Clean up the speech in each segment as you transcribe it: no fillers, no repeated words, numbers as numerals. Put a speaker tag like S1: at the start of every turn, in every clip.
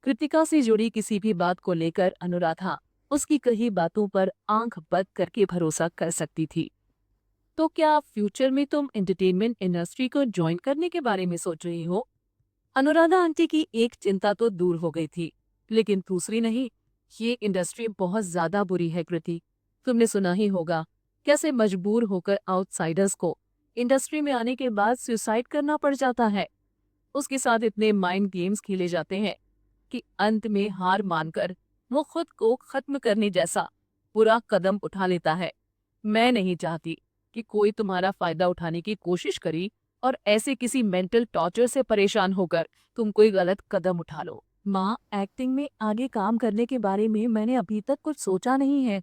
S1: कृतिका से जुड़ी किसी भी बात को लेकर अनुराधा उसकी कही बातों पर आंख बंद करके भरोसा कर सकती थी। तो क्या फ्यूचर में तुम एंटरटेनमेंट इंडस्ट्री को ज्वाइन करने के बारे में सोच रही हो? अनुराधा आंटी की एक चिंता तो दूर हो गई थी, लेकिन दूसरी नहीं। ये इंडस्ट्री बहुत ज्यादा बुरी है कृति। तुमने सुना ही होगा कैसे मजबूर होकर आउटसाइडर्स को इंडस्ट्री में आने के बाद सुसाइड करना पड़ जाता है। उसके साथ इतने माइंड गेम्स खेले जाते हैं कि अंत में हार मानकर वो खुद को खत्म करने जैसा बुरा कदम उठा लेता है। मैं नहीं चाहती कि कोई तुम्हारा फायदा उठाने की कोशिश करी और ऐसे किसी मेंटल टॉर्चर से परेशान होकर तुम कोई गलत कदम उठा लो। माँ, एक्टिंग में आगे काम करने के बारे में मैंने अभी तक कुछ सोचा नहीं है।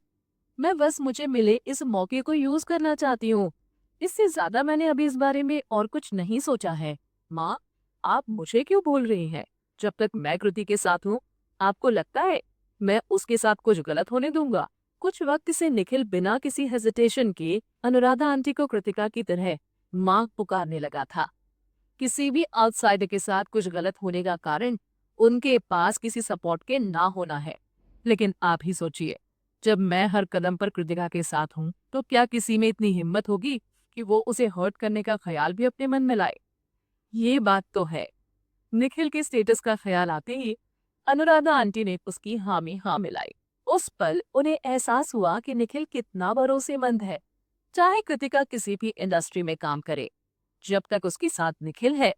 S1: मैं बस मुझे मिले इस मौके को यूज करना चाहती हूँ। इससे ज्यादा मैंने अभी इस बारे में और कुछ नहीं सोचा है। माँ, आप मुझे क्यों बोल रही हैं? जब तक मैं कृति के साथ हूँ, आपको लगता है मैं उसके साथ कुछ गलत होने दूंगा? कुछ वक्त से निखिल बिना किसी हेजिटेशन के अनुराधा आंटी को कृतिका की तरह माँ पुकारने लगा था। किसी भी आउटसाइडर के साथ कुछ गलत होने का कारण उनके पास किसी सपोर्ट के ना होना है। लेकिन आप ही सोचिए, जब मैं हर कदम पर कृतिका के साथ हूँ, तो क्या किसी में इतनी हिम्मत होगी कि वो उसे हर्ट करने का ख्याल भी अपने मन में लाए? ये बात तो है। निखिल के स्टेटस का ख्याल आते ही अनुराधा आंटी ने उसकी हाँ में हाँ मिलाई। उस पल उन्हें एहसास हुआ कि निखिल कितना भरोसेमंद है। चाहे कृतिका किसी भी इंडस्ट्री में काम करे, जब तक उसके साथ निखिल है,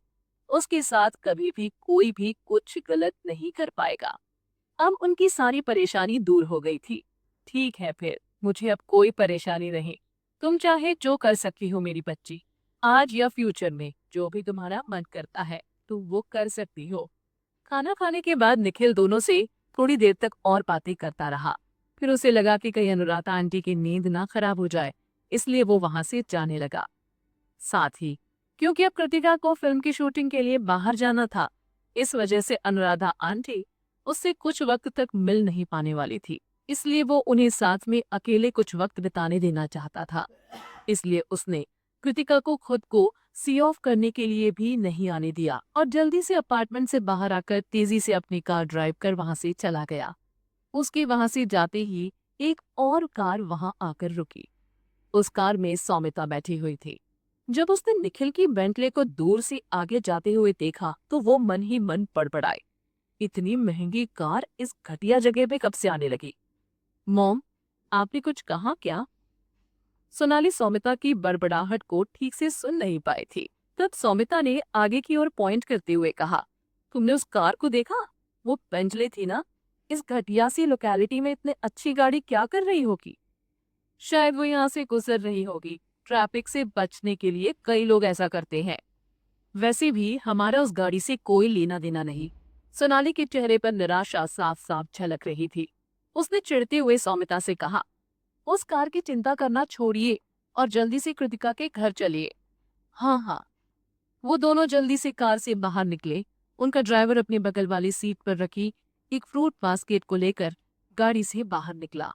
S1: उसके साथ कभी भी कोई भी कुछ गलत नहीं कर पाएगा। अब उनकी सारी परेशानी दूर हो गई थी। ठीक है फिर, मुझे अब कोई परेशानी नहीं। तुम चाहे जो कर सकती हो मेरी बच्ची। आज या फ्यूचर में जो भी तुम्हारा मन करता है, तुम वो कर सकती हो। खाना खाने के बाद निखिल दोनों से थोड़ी देर तक और बातें करता रहा। फिर उसे लगा कि कहीं अनुराधा आंटी की नींद ना खराब हो जाए, इसलिए वो वहां से जाने लगा। साथ ही क्योंकि अब कृतिका को फिल्म की शूटिंग के लिए बाहर जाना था, इस वजह से अनुराधा आंटी उससे कुछ वक्त तक मिल नहीं पाने वाली थी। इसलिए वो उन्हें साथ में अकेले कुछ वक्त बिताने देना चाहता था। इसलिए उसने कृतिका को खुद को सी ऑफ करने के लिए भी नहीं आने दिया और जल्दी से अपार्टमेंट से बाहर आकर तेजी से अपनी कार ड्राइव कर वहां से चला गया। उसके वहां से जाते ही एक और कार वहां आकर रुकी। उस कार में सौमिता बैठी हुई थी। जब उसने निखिल की बेंटले को दूर से आगे जाते हुए देखा, तो वो मन ही मन बड़बड़ाई, इतनी महंगी कार इस घटिया जगह पे कब से आने लगी? मॉम, आपने कुछ कहा क्या? सोनाली सौमिता की बड़बड़ाहट को ठीक से सुन नहीं पाई थी। तब सौमिता ने आगे की ओर पॉइंट करते हुए कहा, तुमने उस कार को देखा? वो बेंटले थी ना? इस घटिया सी लोकेलिटी में इतने अच्छी गाड़ी क्या कर रही होगी? शायद वो यहाँ से गुजर रही होगी। ट्रैफिक से बचने के लिए कई लोग ऐसा करते हैं। वैसे भी हमारा उस गाड़ी से कोई लेना देना नहीं। सोनाली के चेहरे पर निराशा साफ साफ झलक रही थी। उसने चिढ़ते हुए सौमिता से कहा, उस कार की चिंता करना छोड़िए और जल्दी से कृतिका के घर चलिए। हाँ हाँ। वो दोनों जल्दी से कार से बाहर निकले। उनका ड्राइवर अपने बगल वाली सीट पर रखी एक फ्रूट बास्केट को लेकर गाड़ी से बाहर निकला।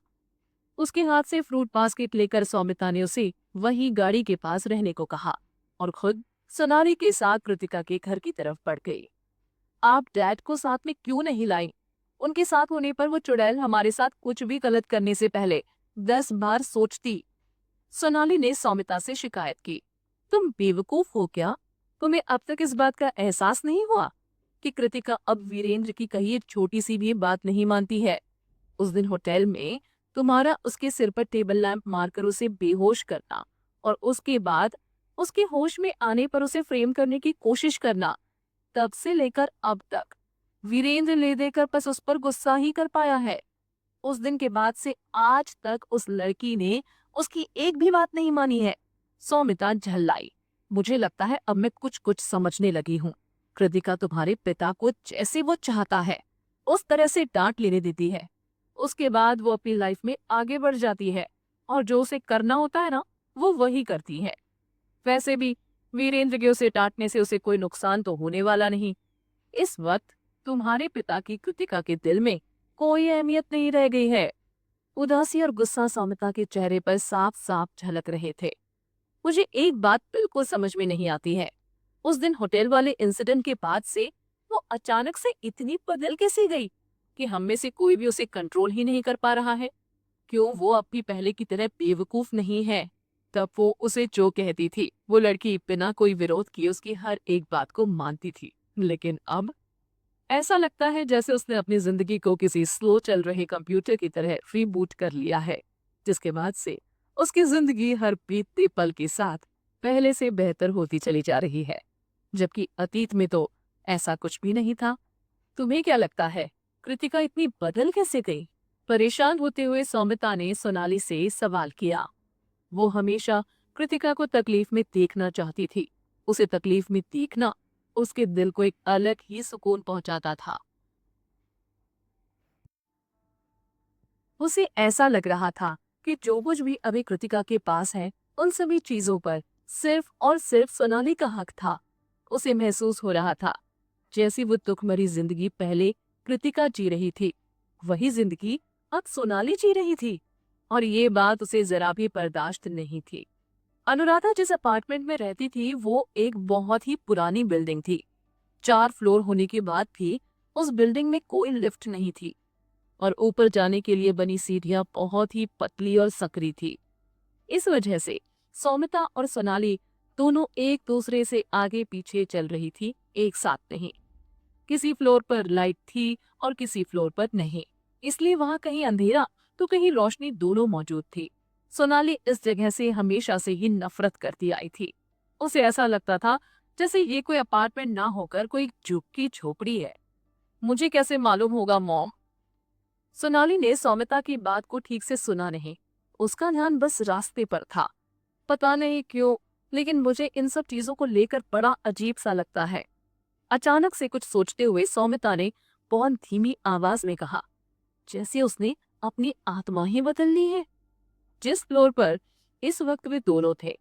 S1: उसके हाथ से फ्रूट बास्केट लेकर सौमिता ने उसे वही गाड़ी के पास रहने को कहा और खुद सोनाली के साथ कृतिका के घर की तरफ बढ़ गई। आप डैड को साथ में क्यों नहीं लाई? उनके साथ होने पर वो चुड़ैल हमारे साथ कुछ भी गलत करने से पहले 10 बार सोचती। सोनाली ने सौमिता से शिकायत की। तुम बेवकूफ हो क्या? तुम्हें अब तक इस बात का एहसास नहीं हुआ कि कृतिका अब वीरेंद्र की कही एक छोटी सी भी बात नहीं मानती है? उस दिन होटल में तुम्हारा उसके सिर पर टेबल लैंप मारकर उसे बेहोश करना और उसके बाद उसके होश में आने पर उसे फ्रेम करने की कोशिश करना, तब से लेकर अब तक वीरेंद्र ले देकर बस उस पर गुस्सा ही कर पाया है। उस दिन के बाद से आज तक उस लड़की ने उसकी एक भी बात नहीं मानी है। सौमिता झल्लाई। मुझे लगता है अब मैं कुछ कुछ समझने लगी हूँ। कृतिका तुम्हारे पिता को जैसे वो चाहता है उस तरह से डांट लेने देती है। उसके बाद वो अपनी लाइफ में आगे बढ़ जाती है और जो उसे करना होता है ना, वो वही करती है। वैसे भी वीरेंद्र के उसे डांटने से उसे कोई नुकसान तो होने वाला नहीं। इस वक्त तुम्हारे पिता की कृतिका के दिल में कोई अहमियत नहीं रह गई है। उदासी और गुस्सा सौमिता के चेहरे पर साफ साफ झलक रहे थे। मुझे एक बात बिल्कुल समझ में नहीं आती है। उस दिन होटल वाले इंसिडेंट के बाद से वो अचानक से इतनी बदल कैसे गई कि हम में से कोई भी उसे कंट्रोल ही नहीं कर पा रहा है? क्यों वो अब भी पहले की तरह बेवकूफ नहीं है? तब वो उसे जो कहती थी, वो लड़की बिना कोई विरोध किए उसकी हर एक बात को मानती थी। लेकिन अब ऐसा लगता है जैसे उसने अपनी जिंदगी को किसी स्लो चल रहे कंप्यूटर की तरह रीबूट कर लिया है, जिसके बाद से उसकी जिंदगी हर बीतते पल के साथ पहले से बेहतर होती चली जा रही है, जबकि अतीत में तो ऐसा कुछ भी नहीं था। तुम्हें क्या लगता है, कृतिका इतनी बदल कैसे गई? परेशान होते हुए सौमिता ने सोनाली से सवाल किया। वो हमेशा कृतिका को तकलीफ में देखना चाहती थी। उसे तकलीफ में देखना उसके दिल को एक अलग ही सुकून पहुंचाता था। उसे ऐसा लग रहा था कि जो कुछ भी अभी कृतिका के पास है, उन सभी चीजों पर सिर्फ और सिर्फ सोनाली का हक था। उसे महसूस हो रहा था जैसी वो दुखभरी जिंदगी पहले कृतिका जी रही थी, वही जिंदगी अब सोनाली जी रही थी। और ये बात उसे जरा भी बर्दाश्त नहीं थी। अनुराधा जिस अपार्टमेंट में रहती थी वो एक बहुत ही पुरानी बिल्डिंग थी। 4 फ्लोर होने के बाद भी उस बिल्डिंग में कोई लिफ्ट नहीं थी और ऊपर जाने के लिए बनी सीढ़ियां बहुत ही पतली और सकरी थी। इस वजह से सौमिता और सोनाली दोनों एक दूसरे से आगे पीछे चल रही थी, एक साथ नहीं। किसी फ्लोर पर लाइट थी और किसी फ्लोर पर नहीं, इसलिए वहां कहीं अंधेरा तो कहीं रोशनी दोनों मौजूद थी। सोनाली इस जगह से हमेशा से ही नफरत करती आई थी। उसे ऐसा लगता था जैसे ये कोई अपार्टमेंट ना होकर कोई झुग्गी झोपड़ी है। मुझे कैसे मालूम होगा मॉम? सोनाली ने सौमिता की बात को ठीक से सुना नहीं। उसका ध्यान बस रास्ते पर था। पता नहीं क्यों, लेकिन मुझे इन सब चीजों को लेकर बड़ा अजीब सा लगता है। अचानक से कुछ सोचते हुए सौमिता ने बहुत धीमी आवाज में कहा, जैसे उसने अपनी आत्मा ही बदल ली है। जिस फ्लोर पर इस वक्त वे दोनों थे,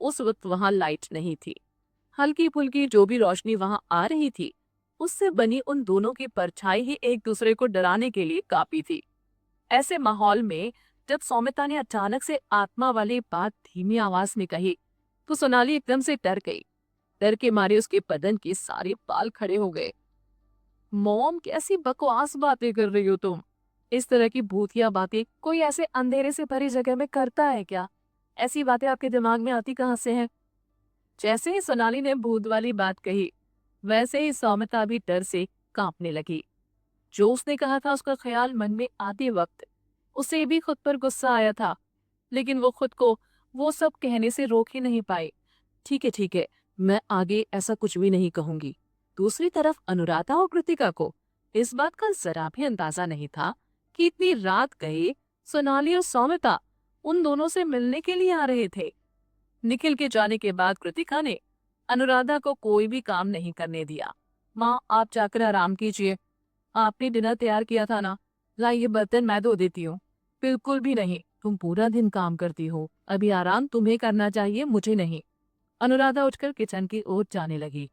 S1: उस वक्त वहां लाइट नहीं थी। हल्की फुल्की जो भी रोशनी वहां आ रही थी, उससे बनी उन दोनों की परछाई ही एक दूसरे को डराने के लिए काफी थी। ऐसे माहौल में जब सौमिता ने अचानक से आत्मा वाली बात धीमी आवाज में कही, तो सोनाली एकदम से डर गई। डर के मारे उसके बदन के सारे बाल खड़े हो गए। मॉम, कैसी बकवास बातें कर रही हो तुम? इस तरह की भूतिया बातें कोई ऐसे अंधेरे से भरी जगह में करता है क्या? ऐसी बातें आपके दिमाग में आती कहाँ से हैं? जैसे ही सोनाली ने भूत वाली बात कही, वैसे ही सौमिता भी डर से कांपने लगी। जो उसने कहा था उसका ख्याल मन में आते वक्त उसे भी खुद पर गुस्सा आया था, लेकिन वो खुद को वो सब कहने से रोक ही नहीं पाई। ठीक है, मैं आगे ऐसा कुछ भी नहीं कहूंगी। दूसरी तरफ अनुराधा और कृतिका को इस बात का जरा भी अंदाजा नहीं था कि इतनी रात गए सोनाली और सौमिता उन दोनों से मिलने के लिए आ रहे थे। निखिल के जाने के बाद कृतिका ने अनुराधा को कोई भी काम नहीं करने दिया। माँ, आप जाकर आराम कीजिए। आपने डिनर तैयार किया था ना, लाइए बर्तन मैं धो देती हूँ। बिल्कुल भी नहीं, तुम पूरा दिन काम करती हो, अभी आराम तुम्हें करना चाहिए, मुझे नहीं। अनुराधा उठकर किचन की ओर जाने लगी।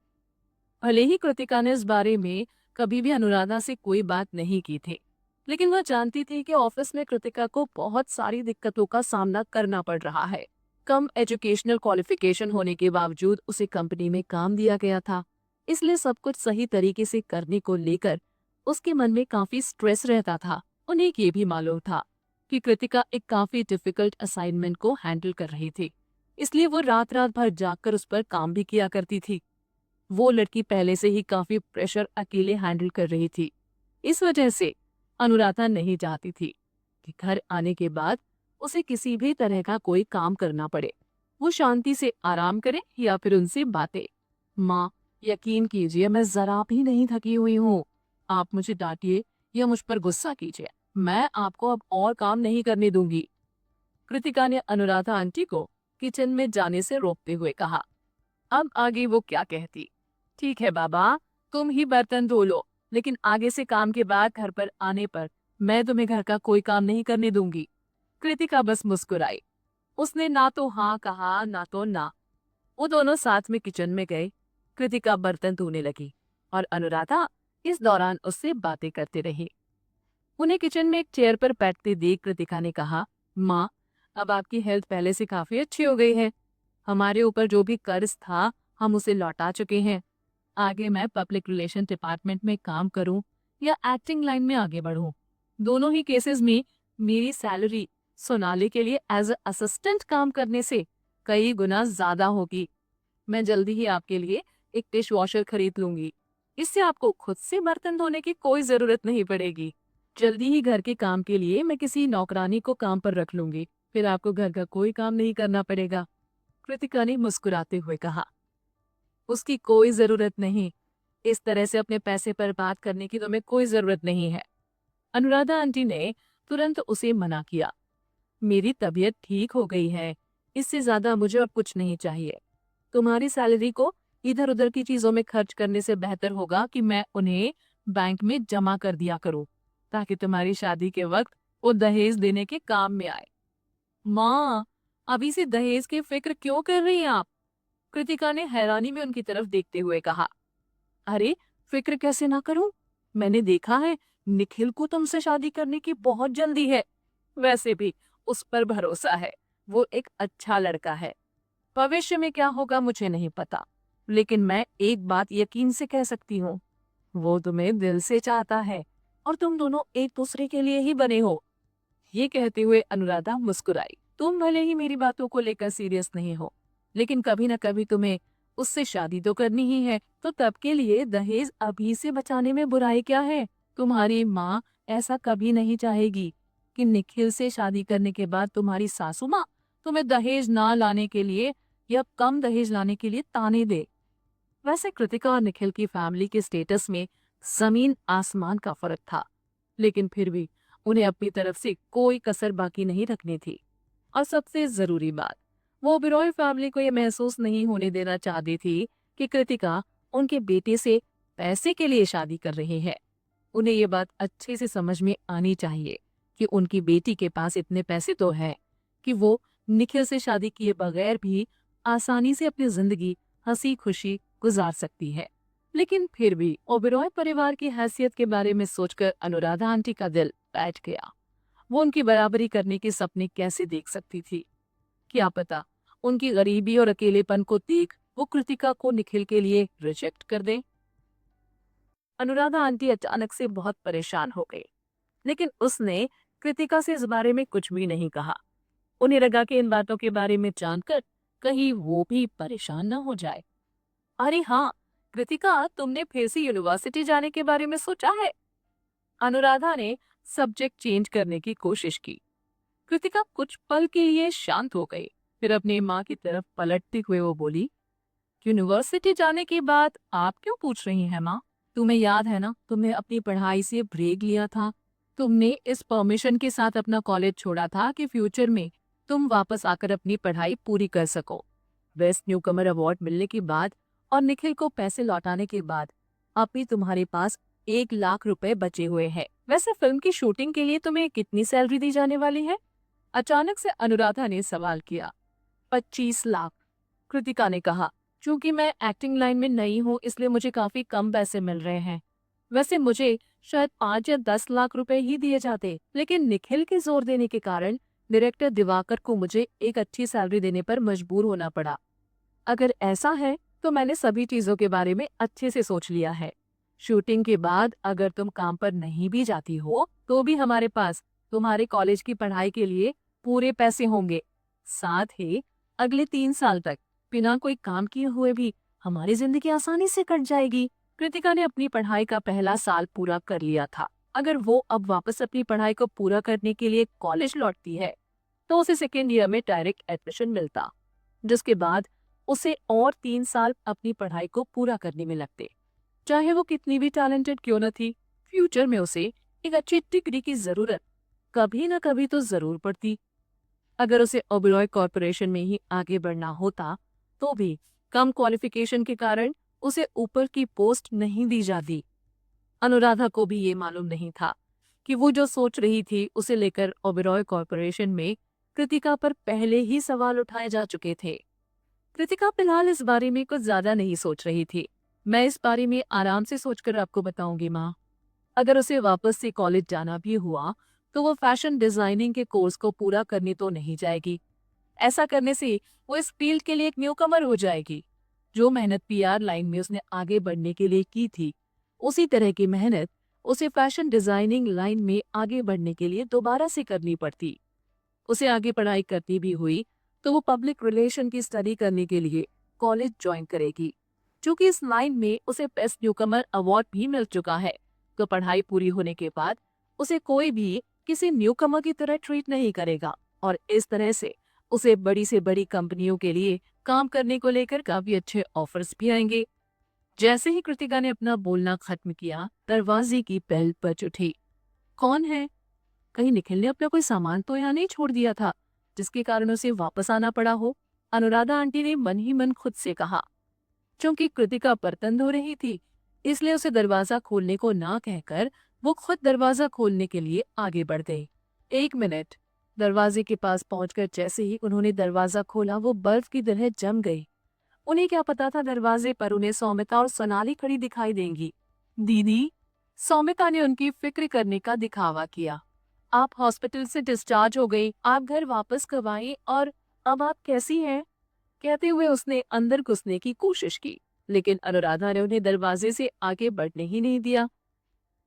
S1: भले ही कृतिका ने इस बारे में कभी भी अनुराधा से कोई बात नहीं की थी, लेकिन वह जानती थी कि ऑफिस में कृतिका को बहुत सारी दिक्कतों का सामना करना पड़ रहा है। कम एजुकेशनल क्वालिफिकेशन होने के बावजूद उसे कंपनी में काम दिया गया था, इसलिए सब कुछ सही तरीके से करने को लेकर उसके मन में काफी स्ट्रेस रहता था। उन्हें ये भी मालूम था कि कृतिका एक काफी डिफिकल्ट असाइनमेंट को हैंडल कर रही थी, इसलिए वो रात रात भर जागकर उस पर काम भी किया करती थी। वो लड़की पहले से ही काफी प्रेशर अकेले हैंडल कर रही थी। इस वजह से अनुराधा नहीं चाहती थी कि घर आने के बाद उसे किसी भी तरह का कोई काम करना पड़े। वो शांति से आराम करे या फिर उनसे बातें। माँ, यकीन कीजिए मैं जरा भी नहीं थकी हुई हूँ। आप मुझे डांटिए या मुझ पर गुस्सा कीजिए, मैं आपको अब और काम नहीं करने दूंगी। कृतिका ने अनुराधा आंटी को किचन में जाने से रोकते हुए कहा। अब आगे वो क्या कहती? ठीक है बाबा, तुम ही बर्तन धो लो, लेकिन आगे से काम के बाद घर पर आने पर मैं तुम्हें घर का कोई काम नहीं करने दूंगी। कृतिका बस मुस्कुराई। उसने ना तो हाँ कहा ना तो ना। वो दोनों साथ में किचन में गए। कृतिका बर्तन धोने लगी और अनुराधा इस दौरान उससे बातें करते रही। उन्हें किचन में एक चेयर पर बैठते देख कृतिका ने कहा, माँ, अब आपकी हेल्थ पहले से काफी अच्छी हो गई है। हमारे ऊपर जो भी कर्ज था हम उसे लौटा चुके हैं। आगे मैं पब्लिक रिलेशन डिपार्टमेंट में काम करूं या एक्टिंग लाइन में आगे बढ़ूं, दोनों ही केसेस में मेरी सैलरी सोनाली के लिए एज अ असिस्टेंट काम करने से कई गुना ज्यादा होगी। मैं जल्दी ही आपके लिए एक डिश वॉशर खरीद लूंगी। इससे आपको खुद से बर्तन धोने की कोई जरूरत नहीं पड़ेगी। जल्दी ही घर के काम के लिए मैं किसी नौकरानी को काम पर रख लूंगी, फिर आपको घर का कोई काम नहीं करना पड़ेगा। कृतिका ने मुस्कुराते हुए कहा, उसकी कोई जरूरत नहीं। इस तरह से अपने पैसे पर बात करने की तुम्हें कोई जरूरत नहीं है। अनुराधा आंटी ने तुरंत उसे मना किया। मेरी तबीयत ठीक हो गई है, इससे ज्यादा मुझे अब कुछ नहीं चाहिए। तुम्हारी सैलरी को इधर उधर की चीजों में खर्च करने से बेहतर होगा कि मैं उन्हें बैंक में जमा कर दिया करूं, ताकि तुम्हारी शादी के वक्त वो दहेज देने के काम में आए। माँ, अभी से दहेज की फिक्र क्यों कर रही हैं आप? कृतिका ने हैरानी में उनकी तरफ देखते हुए कहा। अरे, फिक्र कैसे ना करूं? मैंने देखा है निखिल को तुमसे शादी करने की बहुत जल्दी है। वैसे भी उस पर भरोसा है, वो एक अच्छा लड़का है। भविष्य में क्या होगा मुझे नहीं पता, लेकिन मैं एक बात यकीन से कह सकती हूँ, वो तुम्हें दिल से चाहता है और तुम दोनों एक दूसरे के लिए ही बने हो। ये कहते हुए अनुराधा मुस्कुराई। तुम भले ही मेरी बातों को लेकर सीरियस नहीं हो, लेकिन कभी न कभी तुम्हें उससे शादी तो करनी ही है, तो तब के लिए दहेज अभी से बचाने में बुराई क्या है? तुम्हारी माँ ऐसा कभी नहीं चाहेगी कि निखिल से शादी करने के बाद तुम्हारी सासू माँ तुम्हें दहेज ना लाने के लिए या कम दहेज लाने के लिए ताने दे। वैसे कृतिका और निखिल की फैमिली के स्टेटस में जमीन आसमान का फर्क था, लेकिन फिर भी उन्हें अपनी तरफ से कोई कसर बाकी नहीं रखनी थी। और सबसे जरूरी बात, वो ओबेरॉय फैमिली को यह महसूस नहीं होने देना चाहती थी कि कृतिका उनके बेटे से पैसे के लिए शादी कर रही है। उन्हें ये बात अच्छे से समझ में आनी चाहिए कि उनकी बेटी के पास इतने पैसे तो हैं कि वो निखिल से शादी किए बगैर भी आसानी से अपनी जिंदगी हंसी खुशी गुजार सकती है। लेकिन फिर भी ओबेरॉय परिवार की हैसियत के बारे में सोचकर अनुराधा आंटी का दिल बैठ गया। वो उनकी बराबरी करने के सपने कैसे देख सकती थी? क्या पता उनकी गरीबी और अकेलेपन को देख वो कृतिका को निखिल के लिए रिजेक्ट कर दे। अनुराधा आंटी अचानक से बहुत परेशान हो गई, लेकिन उसने कृतिका से इस बारे में कुछ भी नहीं कहा। उन्हें लगा कि इन बातों के बारे में जानकर कहीं वो भी परेशान न हो जाए। अरे हाँ, कृतिका, तुमने फिर से यूनिवर्सिटी जाने के बारे में सोचा है? अनुराधा ने सब्जेक्ट चेंज करने की कोशिश की। कृतिका कुछ पल के लिए शांत हो गई, फिर अपनी माँ की तरफ पलटते हुए वो बोली, यूनिवर्सिटी जाने के बाद आप क्यों पूछ रही हैं माँ? तुम्हें याद है ना, तुमने अपनी पढ़ाई से ब्रेक लिया था। तुमने इस परमिशन के साथ अपना कॉलेज छोड़ा था कि फ्यूचर में तुम वापस आकर अपनी पढ़ाई पूरी कर सको। बेस्ट न्यूकमर अवार्ड मिलने के बाद और निखिल को पैसे लौटाने के बाद अब भी तुम्हारे पास 1 लाख रुपए बचे हुए हैं। वैसे फिल्म की शूटिंग के लिए तुम्हें कितनी सैलरी दी जाने वाली है? अचानक से अनुराधा ने सवाल किया। 25 लाख, कृतिका ने कहा। क्योंकि मैं एक्टिंग लाइन में नई हूँ, इसलिए मुझे काफी कम पैसे मिल रहे हैं। वैसे मुझे शायद 5 या 10 लाख रुपए ही दिए जाते, लेकिन निखिल के जोर देने के कारण डायरेक्टर दिवाकर को मुझे एक अच्छी सैलरी देने पर मजबूर होना पड़ा। अगर ऐसा है तो मैंने सभी चीजों के बारे में अच्छे से सोच लिया है। शूटिंग के बाद अगर तुम काम पर नहीं भी जाती हो तो भी हमारे पास तुम्हारे कॉलेज की पढ़ाई के लिए पूरे पैसे होंगे। साथ ही अगले 3 साल तक बिना कोई काम किए हुए भी हमारी जिंदगी आसानी से कट जाएगी। कृतिका ने अपनी पढ़ाई का पहला साल पूरा कर लिया था। अगर वो अब वापस अपनी पढ़ाई को पूरा करने के लिए कॉलेज लौटती है तो उसे सेकेंड ईयर में डायरेक्ट एडमिशन मिलता, जिसके बाद उसे और 3 साल अपनी पढ़ाई को पूरा करने में लगते। चाहे वो कितनी भी टैलेंटेड क्यों न थी, फ्यूचर में उसे एक अच्छी डिग्री की जरूरत कभी न कभी तो जरूर पड़ती। अगर उसे ओबेरॉय कॉर्पोरेशन में ही आगे बढ़ना होता तो भी कम क्वालिफिकेशन के कारण उसे ऊपर की पोस्ट नहीं दी जाती। अनुराधा को भी ये मालूम नहीं था कि वो जो सोच रही थी उसे लेकर ओबेरॉय कॉर्पोरेशन में कृतिका पर पहले ही सवाल उठाए जा चुके थे। कृतिका फिलहाल इस बारे में कुछ ज्यादा नहीं सोच रही थी। मैं इस बारे में आराम से सोचकर आपको बताऊंगी माँ। अगर उसे वापस से कॉलेज जाना भी हुआ तो वो फैशन डिजाइनिंग के कोर्स को पूरा करने तो नहीं जाएगी। ऐसा करने से वो इस फील्ड के लिए एक न्यूकमर हो जाएगी। जो मेहनत पीआर लाइन में उसने आगे बढ़ने के लिए की थी, उसी तरह की मेहनत उसे फैशन डिजाइनिंग लाइन में आगे बढ़ने के लिए दोबारा से करनी पड़ती। उसे आगे पढ़ाई करनी भी हुई तो वो पब्लिक रिलेशन की स्टडी करने के लिए कॉलेज ज्वाइन करेगी। क्योंकि इस लाइन में उसे बेस्ट न्यूकमर अवार्ड भी मिल चुका है, तो पढ़ाई पूरी होने के बाद उसे कोई भी किसी न्यूकमर की तरह ट्रीट नहीं करेगा और इस तरह से उसे बड़ी से बड़ी कंपनियों के लिए काम करने को लेकर काफी अच्छे ऑफर्स भी आएंगे। जैसे ही कृतिका ने अपना बोलना खत्म किया, दरवाजे की बेल बज उठी। कौन है? कहीं निखिल ने अपना कोई सामान तो यहाँ नहीं छोड़ दिया था जिसके कारण उसे वापस आना पड़ा हो? अनुराधा आंटी ने मन ही मन खुद से कहा। क्योंकि कृतिका बर्तन धो रही थी, इसलिए उसे दरवाजा खोलने को ना कहकर वो खुद दरवाजा खोलने के लिए आगे बढ़ गई। 1 मिनट। दरवाजे के पास पहुंचकर जैसे ही उन्होंने दरवाजा खोला, वो बर्फ की तरह जम गई। उन्हें क्या पता था दरवाजे पर उन्हें सौमिता और सोनाली खड़ी दिखाई देंगी। दीदी, सौमिता ने उनकी फिक्र करने का दिखावा किया। आप हॉस्पिटल से डिस्चार्ज हो गई, आप घर वापस कब आई और अब आप कैसी हैं? कहते हुए उसने अंदर घुसने की कोशिश की, लेकिन अनुराधा ने उन्हें दरवाजे से आगे बढ़ने ही नहीं दिया।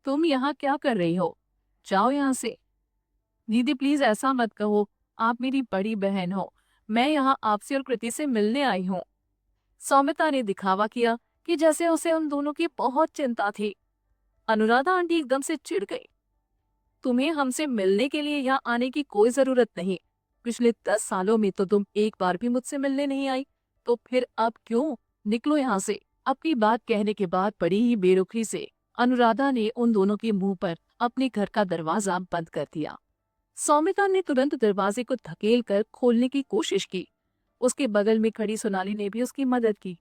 S1: तुम यहाँ क्या कर रही हो? जाओ यहाँ से। दीदी प्लीज ऐसा मत कहो, आप मेरी बड़ी बहन हो, मैं यहाँ आपसे और कृति से मिलने आई हूँ। सौमिता ने दिखावा किया कि जैसे उसे उन दोनों की बहुत चिंता थी। अनुराधा आंटी एकदम से चिढ़ गई। तुम्हें हमसे मिलने के लिए यहाँ आने की कोई जरूरत नहीं। पिछले 10 सालों में तो तुम एक बार भी मुझसे मिलने नहीं आई, तो फिर अब क्यों? निकलो यहाँ से। अपनी बात कहने के बाद बड़ी ही बेरुखी से अनुराधा ने उन दोनों के मुंह पर अपने घर का दरवाजा बंद कर दिया। सौमिता ने तुरंत दरवाजे को धकेल कर खोलने की कोशिश की। उसके बगल में खड़ी सोनाली ने भी उसकी मदद की।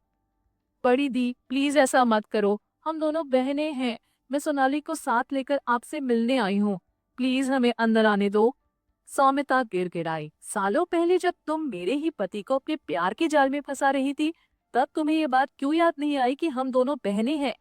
S1: बड़ी दी, प्लीज ऐसा मत करो, हम दोनों बहनें हैं। मैं सोनाली को साथ लेकर आपसे मिलने आई हूँ, प्लीज हमें अंदर आने दो। सौमिता गिड़गिड़ाई। सालों पहले जब तुम मेरे ही पति को अपने प्यार के जाल में फंसा रही थी, तब तुम्हें ये बात क्यों याद नहीं आई कि हम दोनों बहनें हैं?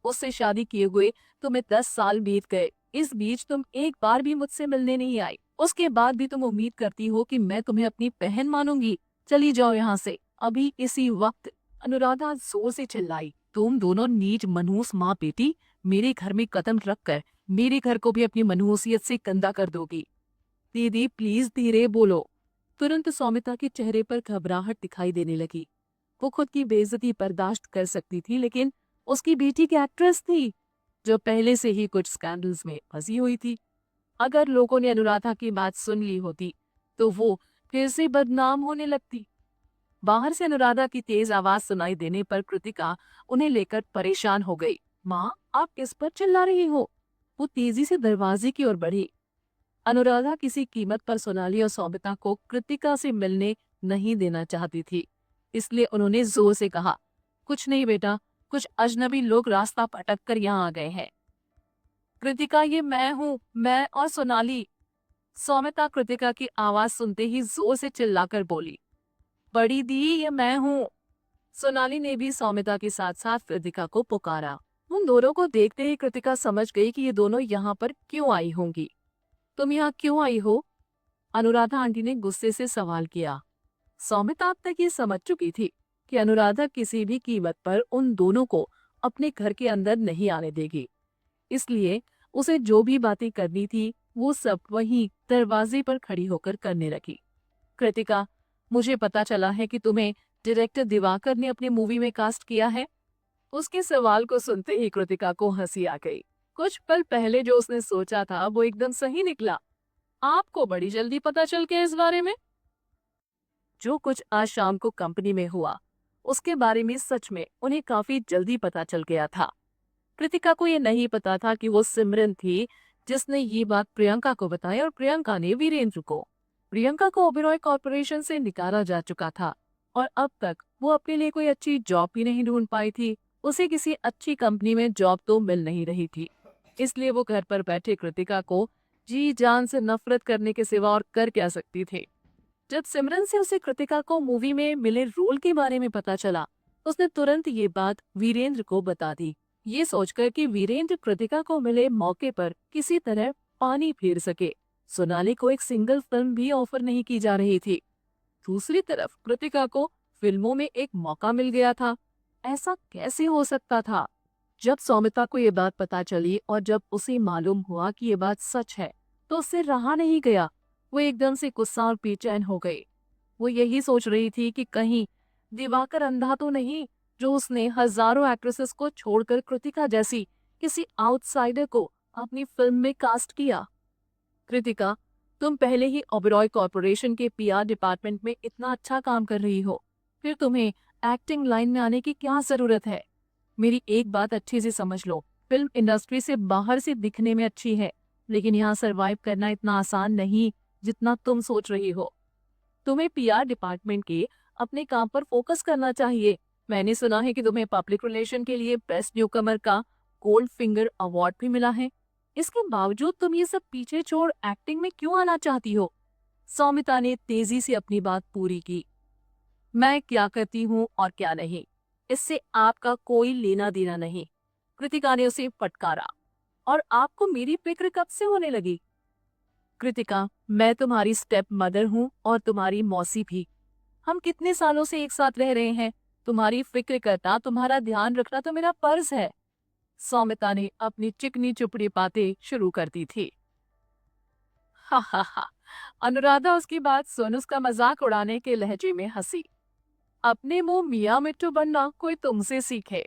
S1: उससे शादी किए हुए तुम्हें 10 साल बीत गए, इस बीच तुम एक बार भी मुझसे मिलने नहीं आई। उसके बाद भी तुम उम्मीद करती हो कि मैं तुम्हें अपनी बहन मानूंगी? चली जाओ यहाँ से अभी इसी वक्त। अनुराधा जोर से चिल्लाई। तुम दोनों नीच मनहूस माँ बेटी मेरे घर में कदम रखकर मेरे घर को भी अपनी मनहूसियत से गंदा कर दोगी। दीदी प्लीज धीरे बोलो। तुरंत सौमिता के चेहरे पर घबराहट दिखाई देने लगी। वो खुद की बेइज्जती बर्दाश्त कर सकती थी, लेकिन उसकी बेटी की एक्ट्रेस थी जो पहले से ही कुछ स्कैंडल्स में फंसी हुई थी। अगर लोगों ने अनुराधा की बात सुन ली होती तो वो फिर से बदनाम होने लगती। बाहर से अनुराधा की तेज आवाज सुनाई देने पर कृतिका उन्हें लेकर परेशान हो गई। माँ, आप किस पर चिल्ला रही हो? वो तेजी से दरवाजे की ओर बढ़ी। अनुराधा किसी कीमत पर सोनाली और सौमिता को कृतिका से मिलने नहीं देना चाहती थी, इसलिए उन्होंने जोर से कहा, कुछ नहीं बेटा, कुछ अजनबी लोग रास्ता भटक कर यहाँ आ गए हैं। कृतिका, ये मैं हूँ, मैं और सोनाली। सौमिता कृतिका की आवाज सुनते ही जोर से चिल्लाकर बोली। बड़ी दी, ये मैं हूँ। सोनाली ने भी सौमिता के साथ साथ कृतिका को पुकारा। उन दोनों को देखते ही कृतिका समझ गई कि ये दोनों यहाँ पर क्यों आई होंगी। तुम यहाँ क्यों आई हो? अनुराधा आंटी ने गुस्से से सवाल किया। सौमिता अब तक ये समझ चुकी थी कि अनुराधा किसी भी कीमत पर उन दोनों को अपने घर के अंदर नहीं आने देगी, इसलिए उसे जो भी बातें करनी थी वो सब वहीं दरवाजे पर खड़ी होकर करने लगी। कृतिका, मुझे पता चला है कि तुम्हें डायरेक्टर दिवाकर ने अपनी मूवी में कास्ट किया है। उसके सवाल को सुनते ही कृतिका को हंसी आ गई। कुछ पल पहले जो उसने सोचा था वो एकदम सही निकला। आपको बड़ी जल्दी पता चल गया इस बारे में? जो कुछ आज शाम को कंपनी में हुआ उसके बारे में सच में उन्हें काफी जल्दी पता चल गया था। कृतिका को ये नहीं पता था कि वो सिमरन थी जिसने ये बात प्रियंका को बताई और प्रियंका ने वीरेंद्र को। प्रियंका को ओबेरॉय कॉर्पोरेशन से निकाला जा चुका था और अब तक वो अपने लिए कोई अच्छी जॉब भी नहीं ढूंढ पाई थी। उसे किसी अच्छी कंपनी में जॉब तो मिल नहीं रही थी, इसलिए वो घर पर बैठे कृतिका को जी जान से नफरत करने के सिवा और कर क्या सकती थी। जब सिमरन से उसे कृतिका को मूवी में मिले रोल के बारे में पता चला, उसने तुरंत ये बात वीरेंद्र को बता दी, ये सोचकर कि वीरेंद्र कृतिका को मिले मौके पर किसी तरह पानी फेर सके। सोनाली को एक सिंगल फिल्म भी ऑफर नहीं की जा रही थी। दूसरी तरफ कृतिका को फिल्मों में एक मौका मिल गया था। ऐसा कैसे हो सकता था? जब सौमिता को ये बात पता चली और जब उसे मालूम हुआ कि ये बात सच है, तो उससे रहा नहीं गया। वो एकदम से गुस्सा और बेचैन हो गई। वो यही सोच रही थी कि कहीं दिवाकर अंधा तो नहीं, जो उसने हजारों एक्ट्रेसेस को छोड़कर कृतिका जैसी किसी आउटसाइडर को अपनी फिल्म में कास्ट किया। कृतिका, तुम पहले ही ओबेरॉय कॉर्पोरेशन के पीआर डिपार्टमेंट में इतना अच्छा काम कर रही हो, फिर तुम्हें एक्टिंग लाइन में आने की क्या जरूरत है? मेरी एक बात अच्छे से समझ लो, फिल्म इंडस्ट्री से बाहर से दिखने में अच्छी है, लेकिन यहाँ सरवाइव करना इतना आसान नहीं जितना तुम सोच रही हो। तुम्हें पीआर डिपार्टमेंट के अपने काम पर फोकस करना चाहिए। मैंने सुना है कि तुम्हें पब्लिक रिलेशन के लिए बेस्ट न्यूकमर का गोल्ड फिंगर अवार्ड भी मिला है। इसके बावजूद तुम ये सब पीछे छोड़ एक्टिंग में क्यों आना चाहती हो? सौमिता ने तेजी से अपनी बात पूरी की। मैं क्या करती हूँ और क्या नहीं, इससे आपका कोई लेना देना नहीं। कृतिका ने उसे फटकारा। और आपको मेरी फिक्र कब से होने लगी? कृतिका, मैं तुम्हारी स्टेप मदर हूँ और तुम्हारी मौसी भी। हम कितने सालों से एक साथ रह रहे हैं। तुम्हारी फिक्र करना, तुम्हारा ध्यान रखना तो मेरा फर्ज है। सौमिता ने अपनी चिकनी चुपड़ी बातें शुरू कर दी थी। हा हा हा। अनुराधा उसकी बात सुन उसका मजाक उड़ाने के लहजे में हंसी। अपने मुंह मियाँ मिट्टू बनना कोई तुमसे सीखे।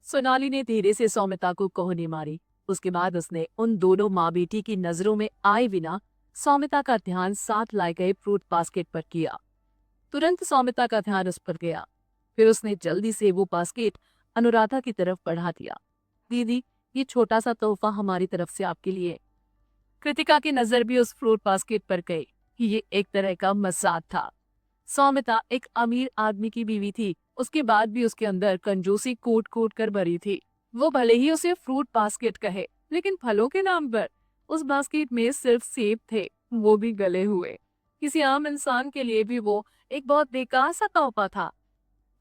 S1: सोनाली ने धीरे से सौमिता को कोहनी मारी। उसके बाद उसने उन दोनों माँ बेटी की नजरों में आए बिना सौमिता का ध्यान साथ लाए गए फ्रूट बास्केट पर किया। तुरंत सौमिता का ध्यान उस पर गया। फिर उसने जल्दी से वो बास्केट अनुराधा की तरफ बढ़ा दिया। दीदी, ये छोटा सा तोहफा हमारी तरफ से आपके लिए। कृतिका की नजर भी उस फ्रूट बास्केट पर गई कि ये एक तरह का मजाक था। सौमिता एक अमीर आदमी की बीवी थी, उसके बाद भी उसके अंदर कंजूसी कूट कूट कर भरी थी। वो भले ही उसे फ्रूट बास्केट कहे, लेकिन फलों के नाम पर उस बास्केट में सिर्फ सेब थे, वो भी गले हुए। किसी आम इंसान के लिए भी वो एक बहुत बेकार सा तोहफा था।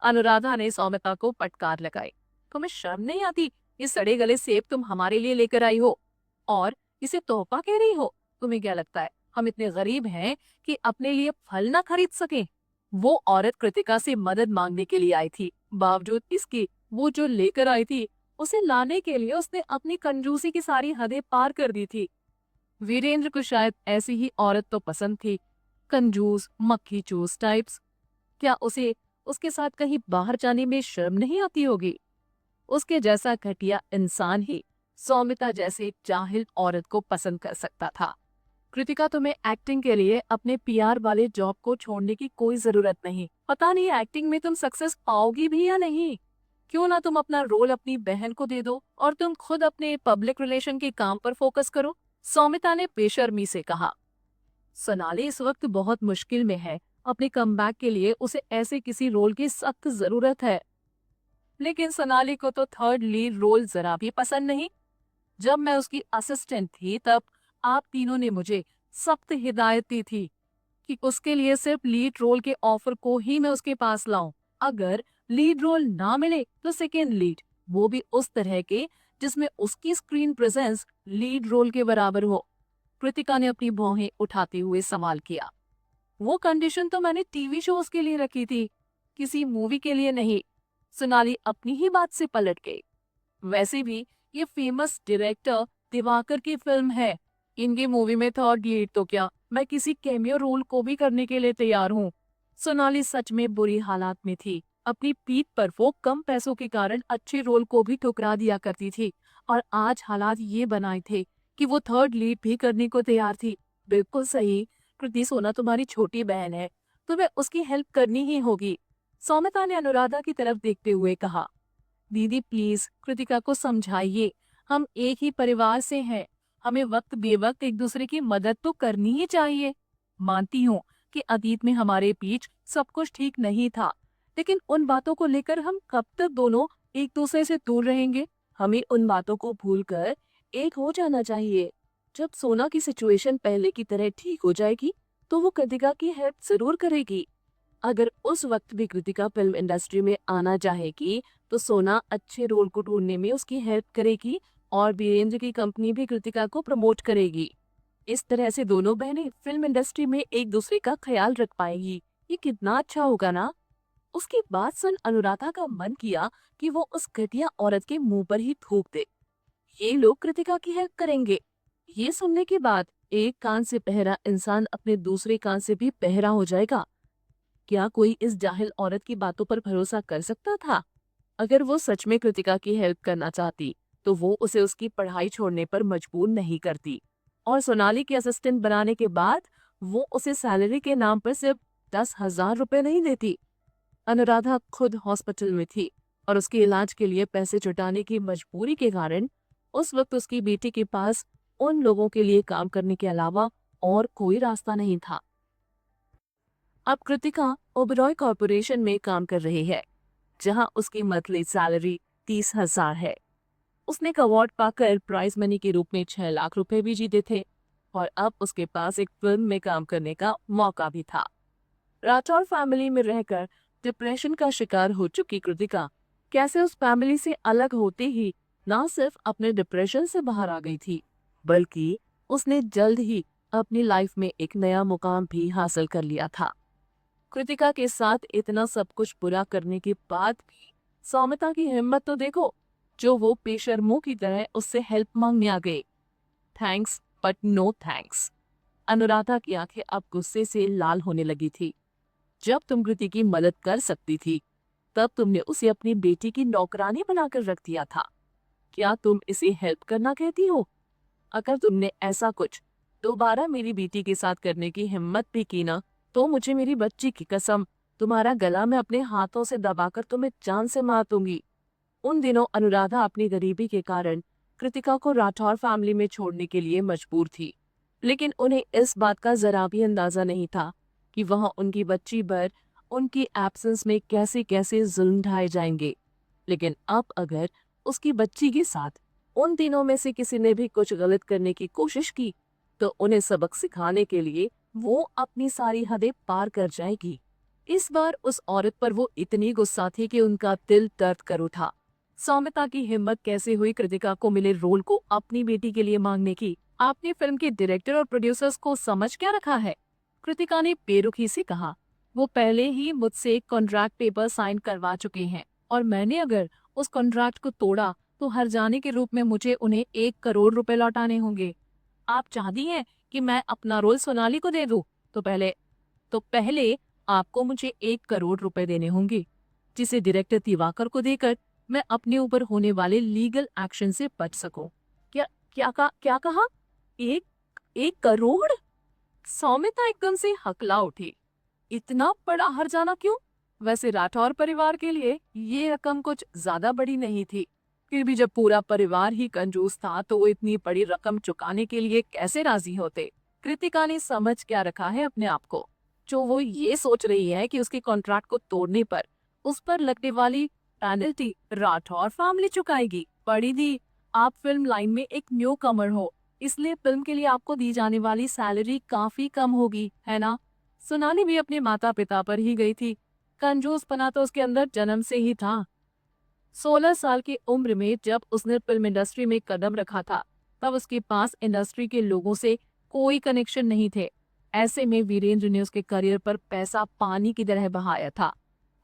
S1: अनुराधा ने सौमिता को फटकार लगाई। तुम्हें शर्म नहीं आती? ये सड़े गले सेब तुम हमारे लिए लेकर आई हो और इसे तोहफा कह रही हो? तुम्हें क्या लगता है हम इतने गरीब हैं कि अपने लिए फल ना खरीद सकें? वो औरत कृतिका से मदद मांगने के लिए आई थी। बावजूद इसके वो जो लेकर आई थी, उसे लाने के लिए उसने अपनी कंजूसी की सारी हदें पार कर दी थी। वीरेंद्र को शायद ऐसी ही औरत तो पसंद थी, कंजूस मक्खी चूस टाइप्स। क्या उसे उसके साथ कहीं बाहर जाने में शर्म नहीं आती होगी? उसके जैसा घटिया इंसान ही सौमिता जैसे जाहिल औरत को पसंद कर सकता था। कृतिका, तुम्हें एक्टिंग के लिए अपने पीआर वाले जॉब को छोड़ने की कोई जरूरत नहीं। पता नहीं एक्टिंग में तुम सक्सेस पाओगी भी या नहीं। क्यों ना तुम अपना रोल अपनी बहन को दे दो और तुम खुद अपने पब्लिक रिलेशन के काम पर फोकस करो। सौमिता ने बेशर्मी से कहा। सोनाली इस वक्त बहुत मुश्किल में है। अपने कमबैक के लिए उसे ऐसे किसी रोल की सख्त जरूरत है। लेकिन सोनाली को तो थर्ड लीड रोल जरा भी पसंद नहीं। जब मैं उसकी असिस्टेंट थी तब आप तीनों ने मुझे सख्त हिदायत दी थी कि उसके लिए सिर्फ लीड रोल के ऑफर को ही मैं उसके पास लाऊं। अगर लीड रोल ना मिले तो सेकेंड लीड, वो भी उस तरह के जिसमें उसकी स्क्रीन प्रेजेंस लीड रोल के बराबर हो। कृतिका ने अपनी भौहें उठाते हुए सवाल किया। वो कंडीशन तो मैंने टीवी शोज के लिए रखी थी, किसी मूवी के लिए नहीं। सोनाली अपनी ही बात से पलट गई। वैसे भी ये फेमस डायरेक्टर दिवाकर की फिल्म है। इनकी मूवी में थर्ड लीड तो क्या, मैं किसी कैमियो रोल को भी करने के लिए तैयार हूँ। सोनाली सच में बुरी हालात में थी। अपनी पीठ पर वो कम पैसों के कारण अच्छे रोल को भी ठुकरा दिया करती थी और आज हालात ये बनाए थे कि वो थर्ड लीड भी करने को तैयार थी। बिल्कुल सही। कृति, सोना तुम्हारी छोटी बहन है, तुम्हें उसकी हेल्प करनी ही होगी। सौमिता ने अनुराधा की तरफ देखते हुए कहा। दीदी प्लीज कृतिका को समझाइए, हम एक ही परिवार से हैं। हमें वक्त बेवक्त एक दूसरे की मदद तो करनी ही चाहिए। मानती हूँ कि अतीत में हमारे बीच सब कुछ ठीक नहीं था, लेकिन उन बातों को लेकर हम कब तक दोनों एक दूसरे से दूर रहेंगे? हमें उन बातों को भूलकर एक हो जाना चाहिए। जब सोना की सिचुएशन पहले की तरह ठीक हो जाएगी तो वो कृतिका की हेल्प जरूर करेगी। अगर उस वक्त भी कृतिका फिल्म इंडस्ट्री में आना चाहेगी तो सोना अच्छे रोल को ढूंढने में उसकी हेल्प करेगी और वीरेंद्र की कंपनी भी कृतिका को प्रमोट करेगी। इस तरह से दोनों बहनें फिल्म इंडस्ट्री में एक दूसरे का ख्याल रख पाएंगी। ये कितना अच्छा होगा ना? उसकी बात सुन अनुराधा का मन किया कि वो उस घटिया औरत के मुंह पर ही थूक दे। ये लोग कृतिका की हेल्प करेंगे। ये सुनने के बाद एक कान से बहरा इंसान अपने दूसरे कान से भी बहरा हो जाएगा। क्या कोई इस जाहिल औरत की बातों पर भरोसा कर सकता था? अगर वो सच में कृतिका की हेल्प करना चाहती, तो वो उसे उसकी पढ़ाई छोड़ने पर मजबूर नहीं करती। और सोनाली की असिस्टेंट बनाने के बाद वो उसे सैलरी के नाम पर सिर्फ 10,000 रुपए नहीं देती। अनुराधा खुद हॉस्पिटल में थी और उसके इलाज के लिए पैसे जुटाने की मजबूरी के कारण उस वक्त उसकी बेटी के पास उन लोगों के लिए काम करने के अलावा और कोई रास्ता नहीं था। अब कृतिका ओबरॉय कॉरपोरेशन में काम कर रही है, जहां उसकी मंथली सैलरी 30,000 है। उसने एक अवार्ड पाकर प्राइज मनी के रूप में 6 लाख रुपए भी जीते थे और अब उसके पास एक फिल्म में काम करने का मौका भी था। राठौर फैमिली में रहकर डिप्रेशन का शिकार हो चुकी कृतिका कैसे उस फैमिली से अलग होते ही ना सिर्फ अपने डिप्रेशन से बाहर आ गई थी, बल्कि उसने जल्द ही अपनी लाइफ में एक नया मुकाम भी हासिल कर लिया था। कृतिका के साथ इतना सब कुछ बुरा करने के बाद भी सौमिता की हिम्मत तो देखो, जो वो बेशर्मों की तरह उससे हेल्प मांगने आ गए। Thanks but no thanks. Anuradha की आंखें अब गुस्से से लाल होने लगी थी। जब तुम कृति की मदद कर सकती थी, तब तुमने उसे अपनी बेटी की नौकरानी बनाकर रख दिया था। क्या तुम इसे हेल्प करना कहती हो? अगर तुमने ऐसा कुछ दोबारा मेरी बेटी के साथ करने की हिम्मत भी की ना, तो मुझे मेरी बच्ची की कसम, तुम्हारा गला मैं अपने हाथों से दबाकर तुम्हें जान से मार दूंगी। उन दिनों अनुराधा अपनी गरीबी के कारण कृतिका को राठौर फैमिली में छोड़ने के लिए मजबूर थी, लेकिन उन्हें इस बात का जरा भी अंदाजा नहीं था कि वहां उनकी बच्ची पर उनकी एब्सेंस में कैसे कैसे जुल्म ढाए जाएंगे। लेकिन अब अगर उसकी बच्ची के साथ उन तीनों में से किसी ने भी कुछ गलत करने की कोशिश की, तो उन्हें सबक सिखाने के लिए वो अपनी सारी हदें पार कर जाएगी। इस बार उस औरत पर वो इतनी गुस्सा थी कि उनका दिल दर्द कर उठा। सौमिता की हिम्मत कैसे हुई कृतिका को मिले रोल को अपनी बेटी के लिए मांगने की? आपने फिल्म के डायरेक्टर और प्रोड्यूसर्स को समझ क्या रखा है? कृतिका ने बेरुखी से कहा। वो पहले ही मुझसे कॉन्ट्रैक्ट पेपर साइन करवा चुके हैं और मैंने अगर उस कॉन्ट्रैक्ट को तोड़ा तो हर्जाने के रूप में मुझे उन्हें 1 करोड़ रुपए लौटाने होंगे। आप चाहती हैं कि मैं अपना रोल सोनाली को दे दूं? तो पहले आपको मुझे 1 करोड़ रुपए देने होंगे, जिसे डायरेक्टर दिवाकर को देकर मैं अपने ऊपर होने वाले लीगल एक्शन से बच सकूं। क्या कहा? एक 1 करोड़? सौमिता एकदम से हकला उठी। इतना बड़ा हर्जाना क्यों? वैसे राठौर परिवार के लिए ये रकम कुछ ज्यादा बड़ी नहीं थी। फिर भी जब पूरा परिवार ही कंजूस था, तो वो इतनी बड़ी रकम चुकाने के लिए कैसे राजी होते? कृतिका ने समझ क्या रखा है अपने आप को, जो वो ये सोच रही है कि उसके कॉन्ट्रैक्ट को तोड़ने पर उस पर लगने वाली पेनल्टी राठौर फैमिली चुकाएगी। बड़ी दी, आप फिल्म लाइन में एक न्यू कमर हो, इसलिए फिल्म के लिए आपको दी जाने वाली सैलरी काफी कम होगी, है ना? सोनाली भी अपने माता पिता पर ही गई थी। कंजूसपना तो उसके अंदर जन्म से ही था। 16 साल की उम्र में जब उसने फिल्म इंडस्ट्री में कदम रखा था, तब उसके पास इंडस्ट्री के लोगों से कोई कनेक्शन नहीं थे। ऐसे में वीरेंद्र ने उसके करियर पर पैसा पानी की तरह बहाया था।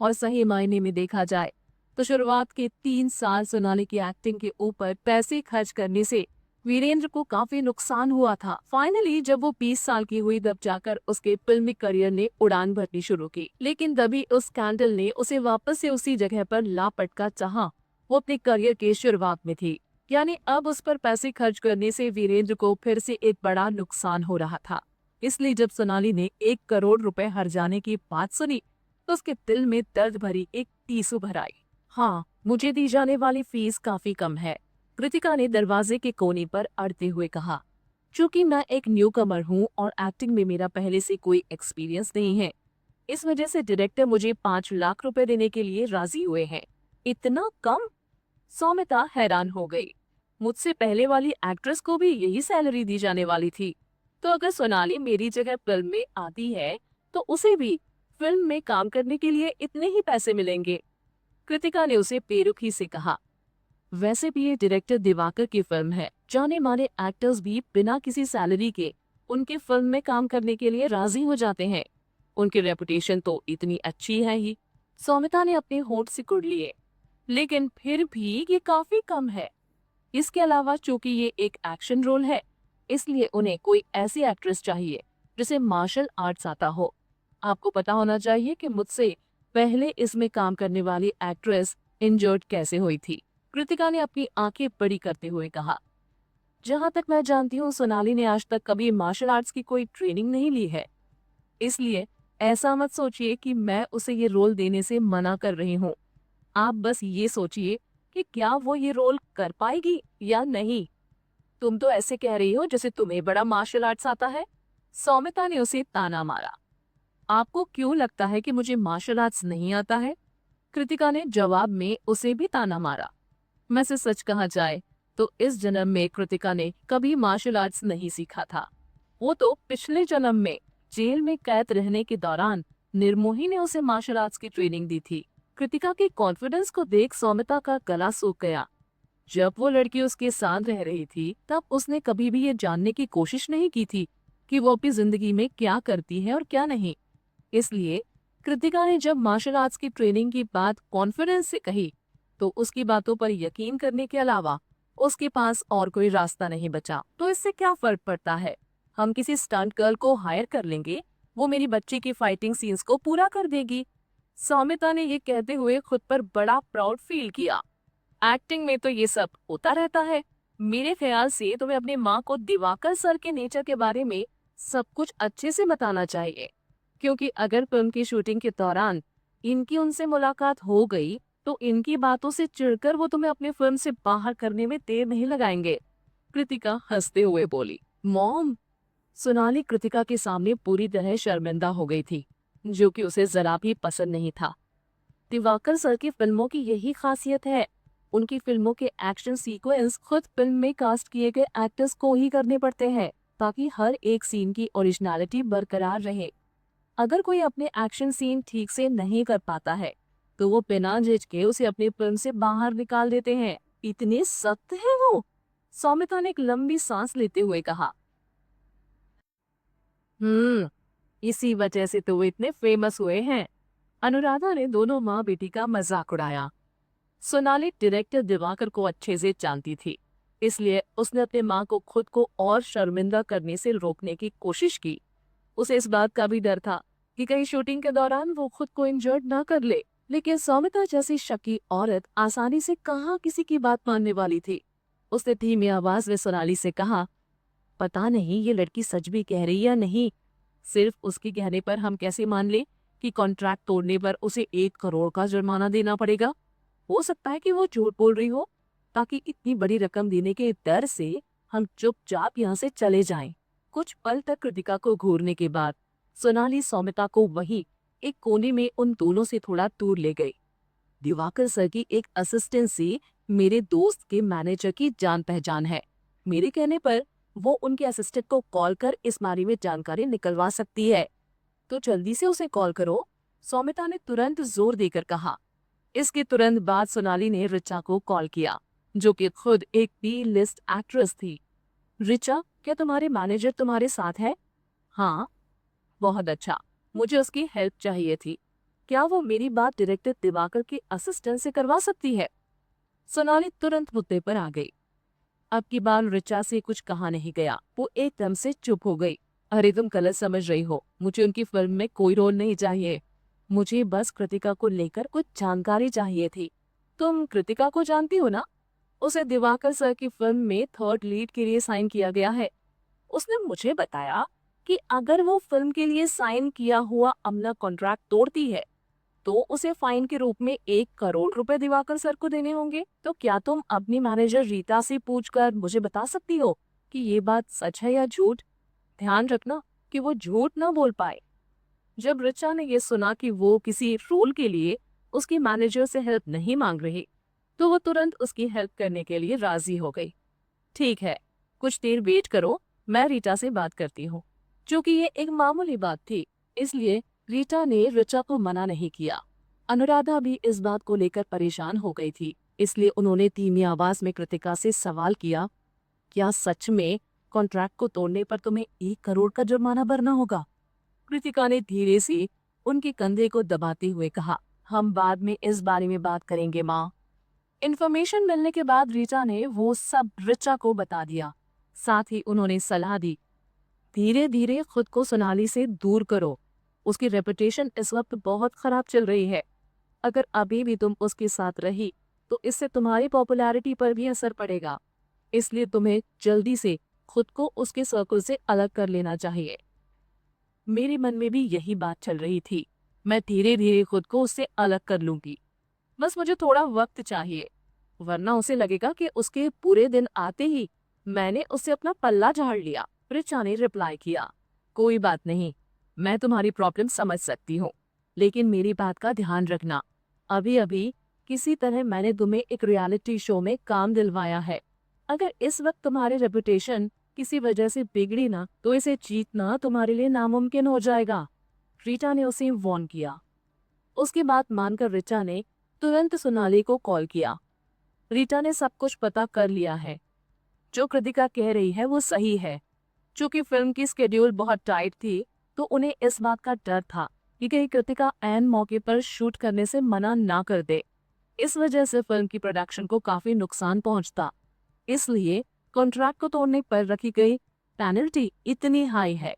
S1: और सही मायने में देखा जाए तो शुरुआत के 3 साल सोनाली की एक्टिंग के ऊपर पैसे खर्च करने से वीरेंद्र को काफी नुकसान हुआ था। फाइनली जब वो 20 साल की हुई, तब जाकर उसके फिल्मी करियर ने उड़ान भरनी शुरू की। लेकिन तभी उस स्कैंडल ने उसे वापस से उसी जगह पर लापटका चाहा। वो अपने करियर के शुरुआत में थी, यानी अब उस पर पैसे खर्च करने से वीरेंद्र को फिर से एक बड़ा नुकसान हो रहा था। इसलिए जब सोनाली ने 1 करोड़ रुपए हर्जाने की बात सुनी, तो उसके दिल में दर्द भरी एक टीसू भर आई। हाँ, मुझे दी जाने वाली फीस काफी कम है, कृतिका ने दरवाजे के कोने पर अड़ते हुए कहा। चूंकि मैं एक न्यू कमर हूँ और एक्टिंग में मेरा पहले से कोई एक्सपीरियंस नहीं है, इस वजह से डायरेक्टर मुझे 5 लाख रुपए देने के लिए राजी हुए हैं। इतना कम? सौमिता हैरान हो गई। मुझसे पहले वाली एक्ट्रेस को भी यही सैलरी दी जाने वाली थी, तो अगर सोनाली मेरी जगह फिल्म में आती है, तो उसे भी फिल्म में काम करने के लिए इतने ही पैसे मिलेंगे। कृतिका ने उसे बेरुखी से कहा। वैसे भी ये डायरेक्टर दिवाकर की फिल्म है, जाने माने एक्टर्स भी बिना किसी सैलरी के उनके फिल्म में काम करने के लिए राजी हो जाते हैं। उनकी रेपुटेशन तो इतनी अच्छी है ही, सौमिता ने अपने होंठ सिकुड़ लिए। लेकिन फिर भी ये काफी कम है। इसके अलावा चूंकि ये एक एक्शन रोल है, इसलिए उन्हें कोई ऐसी एक्ट्रेस चाहिए जिसे मार्शल आर्ट्स आता हो। आपको पता होना चाहिए कि मुझसे पहले इसमें काम करने वाली एक्ट्रेस इंजर्ड कैसे हुई थी। कृतिका ने अपनी आंखें बड़ी करते हुए कहा। जहां तक मैं जानती हूँ, सोनाली ने आज तक कभी मार्शल आर्ट्स की कोई ट्रेनिंग नहीं ली है। इसलिए ऐसा मत सोचिए कि मैं उसे ये रोल देने से मना कर रही हूँ। आप बस ये सोचिए कि क्या वो ये रोल कर पाएगी या नहीं। तुम तो ऐसे कह रही हो जैसे तुम्हें बड़ा मार्शल आर्ट्स आता है। सौमिता ने उसे ताना मारा। आपको क्यों लगता है कि मुझे मार्शल आर्ट्स नहीं आता है? कृतिका ने जवाब में उसे भी ताना मारा। मैं से सच कहा जाए तो इस जन्म में कृतिका ने कभी मार्शल आर्ट्स नहीं सीखा था। वो तो पिछले जन्म में जेल में कैद रहने के दौरान निर्मोही ने उसे मार्शल आर्ट्स की ट्रेनिंग दी थी। कृतिका के कॉन्फिडेंस को देख सौमिता का गला सूख गया। जब वो लड़की उसके साथ रह रही थी, तब उसने कभी भी ये जानने की कोशिश नहीं की थी कि वो अपनी जिंदगी में क्या करती है और क्या नहीं। इसलिए कृतिका ने जब मार्शल आर्ट्स की ट्रेनिंग की बात कॉन्फिडेंस से कही, तो उसकी बातों पर यकीन करने के अलावा उसके पास और कोई रास्ता नहीं बचा। तो इससे क्या फर्क पड़ता है? हम किसी स्टंट गर्ल को हायर कर लेंगे, वो मेरी बच्ची की फाइटिंग सीन्स को पूरा कर देगी। सौमिता ने ये कहते हुए खुद पर बड़ा प्राउड फील किया। एक्टिंग में तो ये सब होता रहता है। मेरे ख्याल से तुम्हें अपनी माँ को दिवाकर सर के नेचर के बारे में सब कुछ अच्छे से बताना चाहिए, क्योंकि अगर फिल्म की शूटिंग के दौरान इनकी उनसे मुलाकात हो गई तो इनकी बातों से चिढ़कर वो तुम्हें अपनी फिल्म से बाहर करने में देर नहीं लगाएंगे। कृतिका हंसते हुए बोली। मॉम। सोनाली कृतिका के सामने पूरी तरह शर्मिंदा हो गई थी, जो कि उसे जरा भी पसंद नहीं था। दिवाकर सर की फिल्मों की यही खासियत है, उनकी फिल्मों के एक्शन सीक्वेंस खुद फिल्म में कास्ट किए गए एक्टर्स को ही करने पड़ते हैं, ताकि हर एक सीन की ओरिजिनलिटी बरकरार रहे। अगर कोई अपने एक्शन सीन ठीक से नहीं कर पाता है, तो वो बिना झिझके उसे अपनी फिल्म से बाहर निकाल देते हैं। इतने सख्त है वो। सौमिता ने एक लंबी सांस लेते हुए कहा। इसी वजह से तो वो इतने फेमस हुए हैं। अनुराधा ने दोनों माँ बेटी का मजाक उड़ाया। सोनाली डायरेक्टर दिवाकर को अच्छे से जानती थी, इसलिए उसने अपने माँ को खुद को और शर्मिंदा करने से रोकने की कोशिश की। उसे इस बात का भी डर था कि कहीं शूटिंग के दौरान वो खुद को इंजर्ड ना कर ले। लेकिन सौमिता जैसी शकी औरत आसानी से कहाँ किसी की बात मानने वाली थी। उसने धीमी आवाज में सोनाली से कहा, पता नहीं ये लड़की सच भी कह रही या नहीं। सिर्फ उसके कहने पर हम कैसे मान ले कि कॉन्ट्रैक्ट तोड़ने पर उसे 1 करोड़ का जुर्माना देना पड़ेगा? हो सकता है कि वो झूठ बोल रही हो, ताकि इतनी बड़ी रकम देने के डर से हम चुपचाप यहाँ से चले जाएं। कुछ पल तक कृतिका को घूरने के बाद सोनाली सौमिता को वहीं एक कोने में उन दोनों से थोड़ा दूर ले गई। दिवाकर सर की एक असिस्टेंट से मेरे दोस्त के मैनेजर की जान पहचान है। मेरे कहने पर वो उनके असिस्टेंट को कॉल कर इस बारे में जानकारी निकलवा सकती है, तो जल्दी से उसे कॉल करो। सौमिता ने तुरंत जोर देकर कहा। इसके तुरंत बाद सोनाली ने रिचा को कॉल किया, जो कि खुद एक बी लिस्ट एक्ट्रेस थी। रिचा, क्या तुम्हारे मैनेजर तुम्हारे साथ है? हाँ। बहुत अच्छा। मुझे उसकी हेल्प चाहिए थी। क्या वो मेरी बात डायरेक्टर दिवाकर के असिस्टेंट से करवा सकती है? सोनाली तुरंत मुद्दे पर आ गई। अब की बार रिचा से कुछ कहा नहीं गया। वो एकदम से चुप हो गई। अरे तुम गलत समझ रही हो, मुझे उनकी फिल्म में कोई रोल नहीं चाहिए। मुझे बस कृतिका को लेकर कुछ जानकारी चाहिए थी। तुम कृतिका को जानती हो ना? उसे दिवाकर सर की फिल्म में थर्ड लीड के लिए साइन किया गया है। उसने मुझे बताया कि अगर वो फिल्म के लिए साइन किया हुआ अपना कॉन्ट्रैक्ट तोड़ती है, तो उसे फाइन के रूप में 1 करोड़ रुपए दिवाकर सर को देने होंगे। तो क्या तुम अपनी मैनेजर रीता से पूछकर मुझे बता सकती हो कि ये बात सच है या झूठ? ध्यान रखना कि वो झूठ ना बोल पाए। जब रिचा ने ये सुना कि वो किसी रोल के लिए उसकी मैनेजर से हेल्प नहीं मांग रही, तो वो तुरंत उसकी हेल्प करने के लिए राजी हो गई। ठीक है, कुछ देर वेट करो, मैं रीटा से बात करती हूँ। क्योंकि ये एक मामूली बात थी, इसलिए रीटा ने रिचा को मना नहीं किया। अनुराधा भी इस बात को लेकर परेशान हो गई थी, इसलिए उन्होंने धीमी आवाज में कृतिका से सवाल किया, क्या सच में कॉन्ट्रैक्ट को तोड़ने पर तुम्हें 1 करोड़ का जुर्माना भरना होगा? कृतिका ने धीरे से उनके कंधे को दबाते हुए कहा, हम बाद में इस बारे में बात करेंगे माँ। इन्फॉर्मेशन मिलने के बाद रीटा ने वो सब रिचा को बता दिया। साथ ही उन्होंने सलाह दी, धीरे धीरे खुद को सोनाली से दूर करो। उसकी रेपुटेशन इस वक्त बहुत खराब चल रही है। अगर अभी भी तुम उसके साथ रही तो इससे तुम्हारी पॉपुलैरिटी पर भी असर पड़ेगा। इसलिए तुम्हें जल्दी से खुद को उसके सर्कल से अलग कर लेना चाहिए। मेरे मन में भी यही बात चल रही थी। मैं धीरे धीरे खुद को उससे अलग कर लूंगी। बस मुझे थोड़ा वक्त चाहिए, वरना उसे लगेगा कि उसके पूरे दिन आते ही मैंने उससे अपना पल्ला झाड़ लिया। रिचा ने रिप्लाई किया, कोई बात नहीं, मैं तुम्हारी प्रॉब्लम समझ सकती हूँ, लेकिन मेरी बात का ध्यान रखना। अभी अभी किसी तरह मैंने तुम्हें एक रियलिटी शो में काम दिलवाया है। अगर इस वक्त तुम्हारी रेपुटेशन किसी वजह से बिगड़ी ना तो इसे जीतना तुम्हारे लिए नामुमकिन हो जाएगा। रीटा ने उसे वार्न किया। उसकी बात मानकर रिचा ने तुरंत सोनाली को कॉल किया। रीटा ने सब कुछ पता कर लिया है। जो कृतिका कह रही है वो सही है। चूंकि फिल्म की स्केड्यूल बहुत टाइट थी तो उन्हें इस बात का डर था कि कहीं कृतिका ऐन मौके पर शूट करने से मना ना कर दे। इस वजह से फिल्म की प्रोडक्शन को काफी नुकसान पहुंचता। इसलिए कॉन्ट्रैक्ट को तोड़ने पर रखी गई पेनल्टी इतनी हाई है।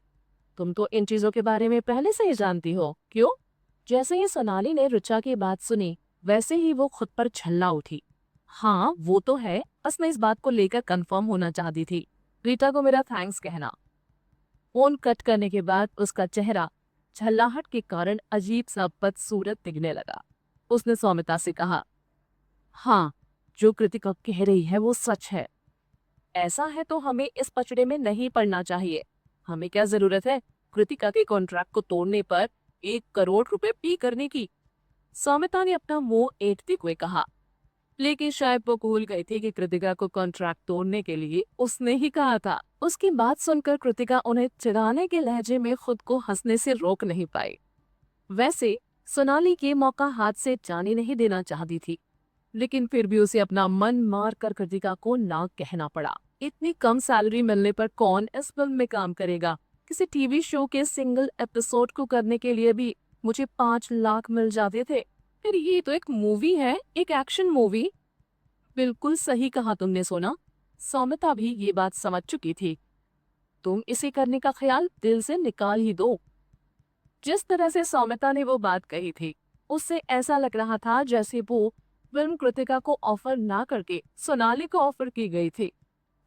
S1: तुम तो इन चीजों के बारे में पहले से ही जानती हो, क्यों? जैसे ही सोनाली ने रुचा की बात सुनी वैसे ही वो खुद पर झल्ला उठी। हाँ वो तो है, बस मैं इस बात को लेकर कंफर्म होना चाहती थी। रीटा को मेरा थैंक्स कहना। फोन कट करने के बाद उसका चेहरा झल्लाहट के कारण अजीब सा बदसूरत दिखने लगा। उसने सौमिता से कहा, हाँ जो कृतिका कह रही है वो सच है। ऐसा है तो हमें इस पचड़े में नहीं पड़ना चाहिए। हमें क्या जरूरत है कृतिका के कॉन्ट्रैक्ट को तोड़ने पर 1 करोड़ रुपए पे करने की। सौमिता ने अपना मुंह ऐंठते हुए कहा, लेकिन शायद वो भूल गई थी कि कृतिका को कॉन्ट्रैक्ट तोड़ने के लिए उसने ही कहा था। उसकी बात सुनकर कृतिका उन्हें चिढ़ाने के लहजे में खुद को हंसने से रोक नहीं पाई। वैसे सोनाली के मौका हाथ से जाने नहीं देना चाहती थी, लेकिन फिर भी उसे अपना मन मार कर कृतिका को ना कहना पड़ा। इतनी कम सैलरी मिलने पर कौन इस फिल्म में काम करेगा? किसी टीवी शो के सिंगल एपिसोड को करने के लिए भी मुझे 5 लाख मिल जाते थे। फिर ये तो एक मूवी है, एक एक्शन मूवी। बिल्कुल सही कहा तुमने सोना। सौमिता भी ये बात समझ चुकी थी। तुम इसे करने का ख्याल दिल से निकाल ही दो। जिस तरह से सौमिता ने वो बात कही थी उससे ऐसा लग रहा था जैसे वो फिल्म कृतिका को ऑफर ना करके सोनाली को ऑफर की गई थी।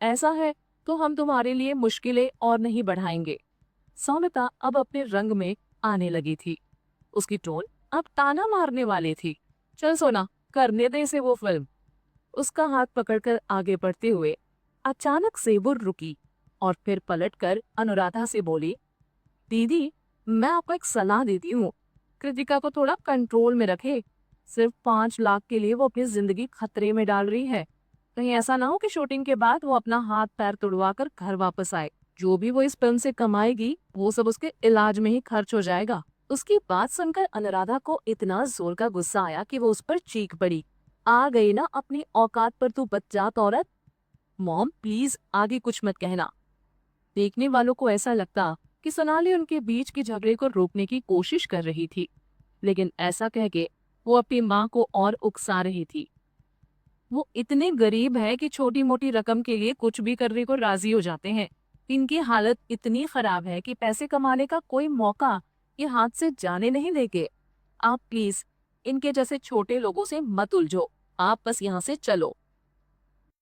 S1: ऐसा है तो हम तुम्हारे लिए मुश्किलें और नहीं बढ़ाएंगे। सौमिता अब अपने रंग में आने लगी थी। उसकी टोन अब ताना मारने वाली थी। चल सोना, करने दे इसे वो फिल्म। उसका हाथ पकड़कर आगे बढ़ते हुए अचानक से वो रुकी और फिर पलटकर अनुराधा से बोली, दीदी मैं आपको एक सलाह देती हूँ, कृतिका को थोड़ा कंट्रोल में रखे। सिर्फ 5 लाख के लिए वो अपनी जिंदगी खतरे में डाल रही है। कहीं ऐसा ना हो कि शूटिंग के बाद वो अपना हाथ पैर तुड़वा कर घर वापस आए। जो भी वो इस फिल्म से कमाएगी वो सब उसके इलाज में ही खर्च हो जाएगा। उसकी बात सुनकर अनुराधा को इतना जोर का गुस्सा आया कि वो उस पर चीख पड़ी, आ गई ना अपनी औकात पर तू बच्चात औरत। मॉम प्लीज आगे कुछ मत कहना। देखने वालों को ऐसा लगता कि सोनाली उनके बीच के झगड़े को रोकने की कोशिश कर रही थी, लेकिन ऐसा कह के वो अपनी माँ को और उकसा रही थी। वो इतने गरीब है कि छोटी मोटी रकम के लिए कुछ भी करने को राजी हो जाते हैं। इनकी हालत इतनी खराब है कि पैसे कमाने का कोई मौका ये हाथ से जाने नहीं देंगे। आप प्लीज इनके जैसे छोटे लोगों से मत उलझो, आप बस यहाँ से चलो।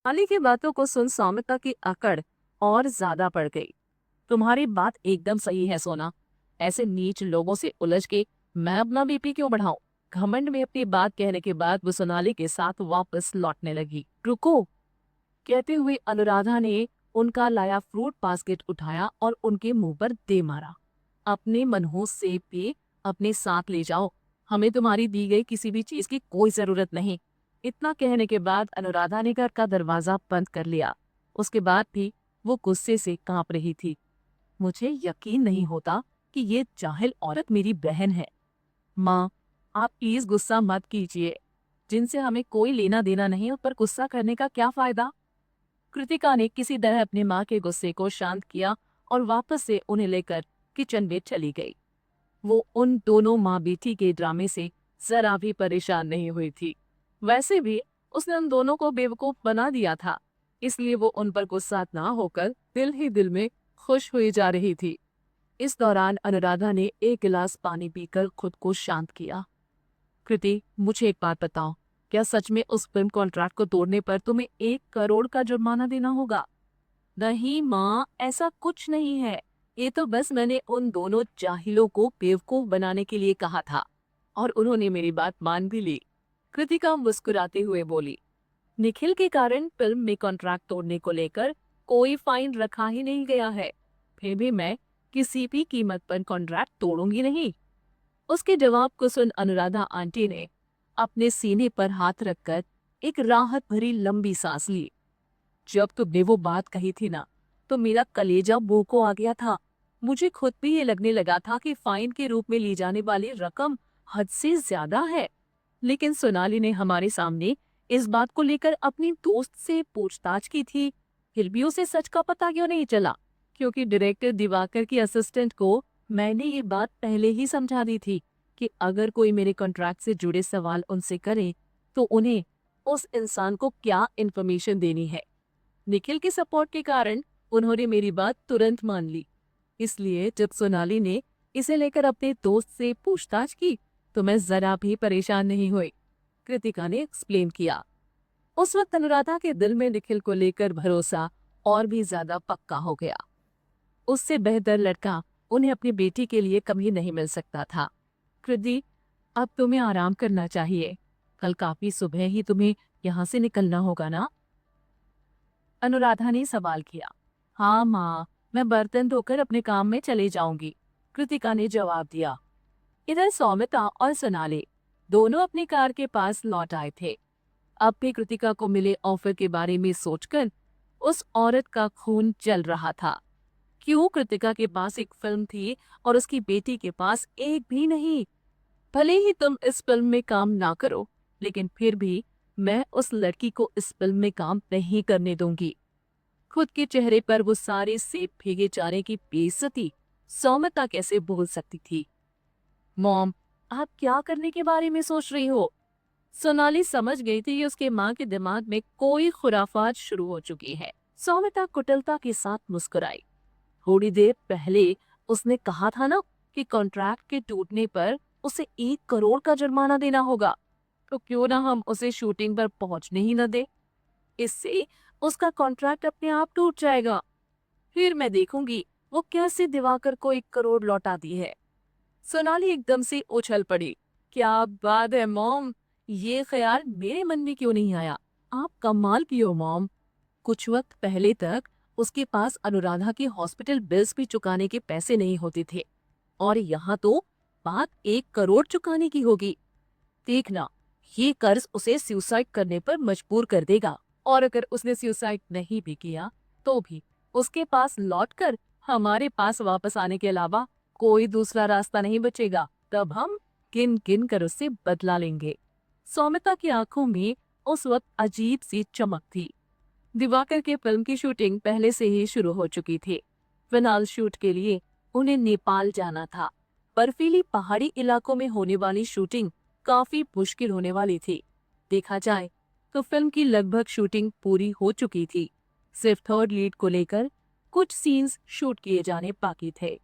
S1: माली की बातों को सुन सौमिता की अकड़ और ज्यादा बढ़ गई। तुम्हारी बात एकदम सही है सोना। ऐसे नीच लोगों से उलझ के मैं अपना बीपी क्यों बढ़ाऊं? घमंड में अपनी बात कहने के बाद वो सोनाली के साथ वापस लौटने लगी। रुको, कहते हुए अनुराधा ने उनका लाया फ्रूट बास्केट उठाया और उनके मुंह पर दे मारा। अपने मनहूस सेब पे अपने साथ ले जाओ, हमें तुम्हारी दी गई किसी भी चीज की कोई जरूरत नहीं। इतना कहने के बाद अनुराधा ने घर का दरवाजा बंद कर लिया। उसके बाद भी वो गुस्से से कांप रही थी। मुझे यकीन नहीं होता कि ये जाहिल औरत मेरी बहन है। माँ, आप प्लीज गुस्सा मत कीजिए। जिनसे हमें कोई लेना देना नहीं, उन पर गुस्सा करने का क्या फायदा? कृतिका ने किसी तरह अपने माँ के गुस्से को शांत किया और वापस से उन्हें लेकर किचन में चली गई। वो उन दोनों माँ बेटी के ड्रामे से जरा भी परेशान नहीं हुई थी। वैसे भी उसने उन दोनों को बेवकूफ बना दिया था, इसलिए वो उन पर गुस्सा ना होकर दिल ही दिल में खुश हुई जा रही थी। इस दौरान अनुराधा ने एक गिलास पानी पीकर खुद को शांत किया। कृति, मुझे एक बात बताओ, क्या सच में उस फिल्म कॉन्ट्रैक्ट को तोड़ने पर तुम्हें 1 करोड़ का जुर्माना देना होगा? नहीं माँ, ऐसा कुछ नहीं है। ये तो बस मैंने उन दोनों जाहिलों को बेवकूफ बनाने के लिए कहा था और उन्होंने मेरी बात मान भी ली। कृतिका मुस्कुराते हुए बोली, निखिल के कारण फिल्म में कॉन्ट्रैक्ट तोड़ने को लेकर कोई फाइन रखा ही नहीं गया है। फिर भी मैं किसी भी कीमत पर कॉन्ट्रैक्ट तोड़ूंगी नहीं। उसके जवाब को सुन अनुराधा आंटी ने अपने सीने पर हाथ रखकर एक राहत भरी लंबी सांस ली। जब तुमने वो बात कही थी ना, तो मेरा कलेजा मुंह को आ गया था। मुझे खुद भी ये लगने लगा था कि फाइन के रूप में ली जाने वाली रकम हद से ज्यादा है। लेकिन सोनाली ने हमारे सामने इस बात को लेकर अपनी दोस्त से पूछताछ की थी, फिर भी उसे सच का पता क्यों नहीं चला? क्योंकि डायरेक्टर दिवाकर की असिस्टेंट को मैंने ये बात पहले ही समझा दी थी कि अगर कोई मेरे कॉन्ट्रैक्ट से जुड़े सवाल उनसे करे तो उन्हें उस इंसान को क्या इन्फॉर्मेशन देनी है। निखिल के सपोर्ट के कारण उन्होंने मेरी बात तुरंत मान ली। इसलिए जब सोनाली ने इसे लेकर अपने दोस्त से पूछताछ की तो मैं जरा भी परेशान नहीं हुई, कृतिका ने एक्सप्लेन किया। उस वक्त अनुराधा के दिल में निखिल को लेकर भरोसा और भी ज्यादा पक्का हो गया। उससे बेहतर लड़का उन्हें अपनी बेटी के लिए कभी नहीं मिल सकता था। कृति, अब तुम्हें आराम करना चाहिए। कल काफी सुबह ही तुम्हें यहाँ से निकलना होगा ना? अनुराधा ने सवाल किया। हाँ माँ, मैं बर्तन धोकर अपने काम में चले जाऊंगी, कृतिका ने जवाब दिया। इधर सौमिता और सोनाली दोनों अपनी कार के पास लौट आए थे। अब भी कृतिका को मिले ऑफर के बारे में सोचकर उस औरत का खून जल रहा था। क्यों कृतिका के पास एक फिल्म थी और उसकी बेटी के पास एक भी नहीं? भले ही तुम इस फिल्म में काम ना करो, लेकिन फिर भी मैं उस लड़की को इस फिल्म में काम नहीं करने दूंगी। खुद के चेहरे पर वो सारे सेब भीगे चारे की बेइज्जती सौमिता कैसे बोल सकती थी? मॉम, आप क्या करने के बारे में सोच रही हो? सोनाली समझ गई थी कि उसके माँ के दिमाग में कोई खुराफात शुरू हो चुकी है। सौमिता कुटिलता के साथ मुस्कुराई। थोड़ी देर पहले उसने कहा था ना कि कॉन्ट्रैक्ट के टूटने पर उसे 1 करोड़ का जुर्माना देना होगा, तो क्यों ना हम उसे शूटिंग पर पहुंचने ही न दे। इससे उसका कॉन्ट्रैक्ट अपने आप टूट जाएगा। फिर मैं देखूंगी वो कैसे दिवाकर को 1 करोड़ लौटाती है। सोनाली एकदम से उछल पड़ी। क्या बात है मॉम, ये ख्याल मेरे मन में क्यों नहीं आया? आप कमाल की हो मॉम। कुछ वक्त पहले तक उसके पास अनुराधा के हॉस्पिटल बिल्स भी चुकाने के पैसे नहीं होते थे और यहाँ तो बात 1 करोड़ चुकाने की होगी। देखना, ये कर्ज उसे सुसाइड करने पर मजबूर कर देगा और अगर उसने सुसाइड नहीं भी किया तो भी उसके पास लौटकर हमारे पास वापस आने के अलावा कोई दूसरा रास्ता नहीं बचेगा। तब हम गिन गिन कर उससे बदला लेंगे। सौमिता की आंखों में उस वक्त अजीब सी चमक थी। दिवाकर के फिल्म की शूटिंग पहले से ही शुरू हो चुकी थी। फिनाल शूट के लिए उन्हें नेपाल जाना था। बर्फीली पहाड़ी इलाकों में होने वाली शूटिंग काफी मुश्किल होने वाली थी। देखा जाए तो फिल्म की लगभग शूटिंग पूरी हो चुकी थी। सिर्फ थर्ड लीड को लेकर कुछ सीन्स शूट किए जाने बाकी थे।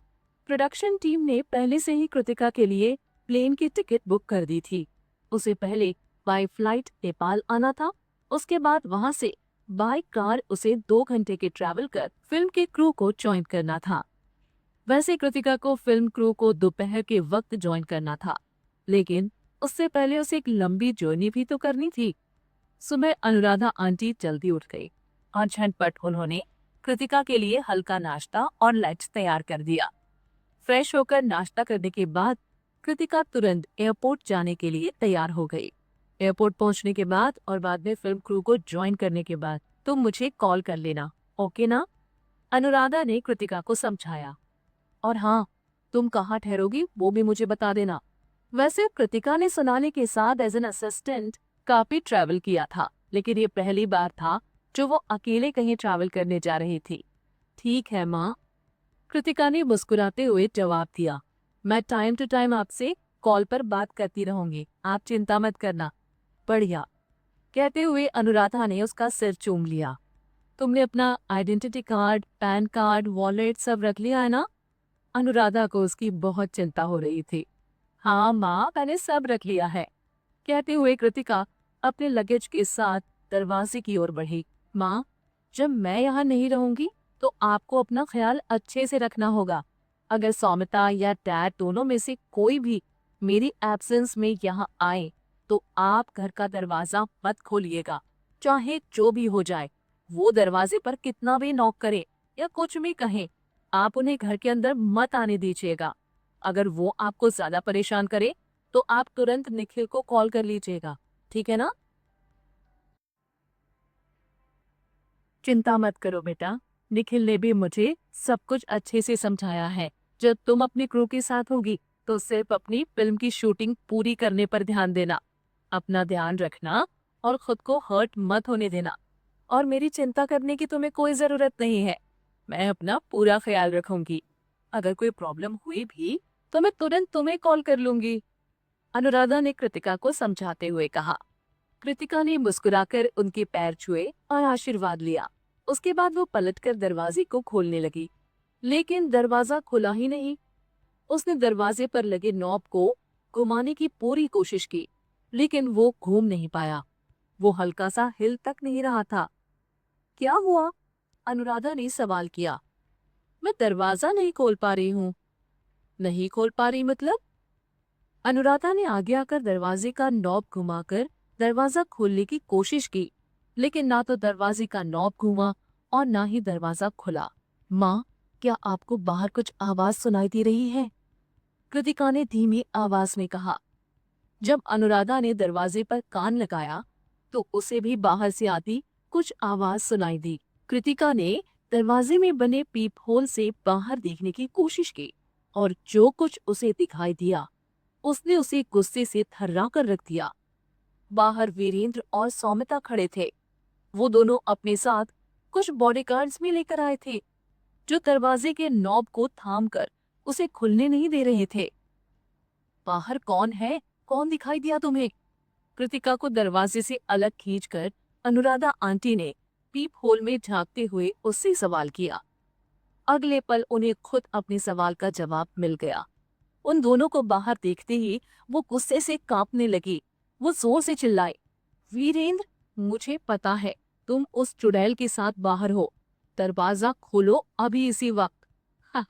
S1: प्रोडक्शन टीम ने पहले से ही कृतिका के लिए प्लेन की टिकट बुक कर दी थी। उसे पहले बाय फ्लाइट नेपाल आना था, उसके बाद वहां से बाय कार उसे 2 घंटे के ट्रैवल कर फिल्म के क्रू को ज्वाइन करना था। वैसे कृतिका को फिल्म क्रू को दोपहर के वक्त ज्वाइन करना था, लेकिन उससे पहले उसे एक लंबी जर्नी भी तो करनी थी। सुबह अनुराधा आंटी जल्दी उठ गई और झटपट उन्होंने कृतिका के लिए हल्का नाश्ता और लंच तैयार कर दिया। फ्रेश होकर नाश्ता करने के बाद कृतिका तुरंत एयरपोर्ट जाने के लिए तैयार हो गई। एयरपोर्ट पहुंचने के बाद और बाद में फिल्म क्रू को ज्वाइन करने के बाद तुम मुझे कॉल कर लेना, ओके ना? अनुराधा ने कृतिका को समझाया। और हाँ, तुम कहाँ ठहरोगी वो भी मुझे बता देना। वैसे कृतिका ने सोनाली के साथ एज एन असिस्टेंट काफी ट्रैवल किया था, लेकिन ये पहली बार था जो वो अकेले कहीं ट्रैवल करने जा रही थी। ठीक है माँ, कृतिका ने मुस्कुराते हुए जवाब दिया। मैं टाइम टू टाइम आपसे कॉल पर बात करती रहूंगी, आप चिंता मत करना। बढ़िया। कहते हुए अनुराधा ने उसका सिर चूम लिया। तुमने अपना identity card, pan card, wallet सब रख लिया है ना? अनुराधा को उसकी बहुत चिंता हो रही थी। हाँ माँ, मैंने सब रख लिया है। कहते हुए कृतिका अपने लगेज के साथ दरवाजे की ओर बढ़ी। माँ, जब मैं यहाँ नहीं रहूंगी तो आपको अपना ख्याल अच्छे से रखना होगा। अगर सौमिता या डैड दोनों में से कोई भी मेरी एब्सेंस में यहाँ आए तो आप घर का दरवाजा मत खोलिएगा, चाहे जो भी हो जाए। वो दरवाजे पर कितना भी नॉक करे या कुछ भी कहे, आप उन्हें घर के अंदर मत आने दीजिएगा। अगर वो आपको ज्यादा परेशान करे तो आप तुरंत निखिल को कॉल कर लीजिएगा, ठीक है ना? चिंता मत करो बेटा, निखिल ने भी मुझे सब कुछ अच्छे से समझाया है। जब तुम अपनी क्रू के साथ होगी तो सिर्फ अपनी फिल्म की शूटिंग पूरी करने पर ध्यान देना, अपना ध्यान रखना और खुद को हर्ट मत होने देना। और मेरी चिंता करने की तुम्हें कोई जरूरत नहीं है, मैं अपना पूरा ख्याल रखूंगी। अगर कोई प्रॉब्लम हुई भी तो मैं तुरंत तुम्हें कॉल कर लूंगी, अनुराधा ने कृतिका को समझाते हुए कहा। कृतिका ने मुस्कुराकर उनके पैर छुए और आशीर्वाद लिया। उसके बाद वो पलटकर दरवाजे को खोलने लगी, लेकिन दरवाजा खुला ही नहीं। उसने दरवाजे पर लगे नॉब को घुमाने की पूरी कोशिश की, लेकिन वो घूम नहीं पाया। वो हल्का सा हिल तक नहीं रहा था। क्या हुआ? अनुराधा ने सवाल किया। मैं दरवाजा नहीं खोल पा रही हूँ। नहीं खोल पा रही मतलब? अनुराधा ने आगे आकर दरवाजे का नॉब घुमाकर दरवाजा खोलने की कोशिश की, लेकिन ना तो दरवाजे का नॉब घूमा और ना ही दरवाजा खुला। माँ, क्या आपको बाहर कुछ आवाज सुनाई दे रही है? कृतिका ने धीमी आवाज में कहा। जब अनुराधा ने दरवाजे पर कान लगाया तो उसे भी बाहर से आती कुछ आवाज सुनाई दी। कृतिका ने दरवाजे में बने पीप होल से बाहर देखने की कोशिश की और जो कुछ उसे दिखाई दिया उसने उसे गुस्से से थर्रा कर रख दिया। बाहर वीरेंद्र और सौमिता खड़े थे। वो दोनों अपने साथ कुछ बॉडीगार्ड्स भी लेकर आए थे, जो दरवाजे के नॉब को थामकर उसे खुलने नहीं दे रहे थे। बाहर कौन है? कौन दिखाई दिया तुम्हें? कृतिका को दरवाजे से अलग खींचकर अनुराधा आंटी ने पीप होल में झांकते हुए उससे सवाल किया। अगले पल उन्हें खुद अपने सवाल का जवाब मिल गया। उन दोनों को बाहर देखते ही वो गुस्से से कांपने लगी। वो जोर से चिल्लाई, वीरेंद्र, मुझे पता है तुम उस चुड़ैल के साथ बाहर हो। दरवाजा खोलो अभी इसी वक्त।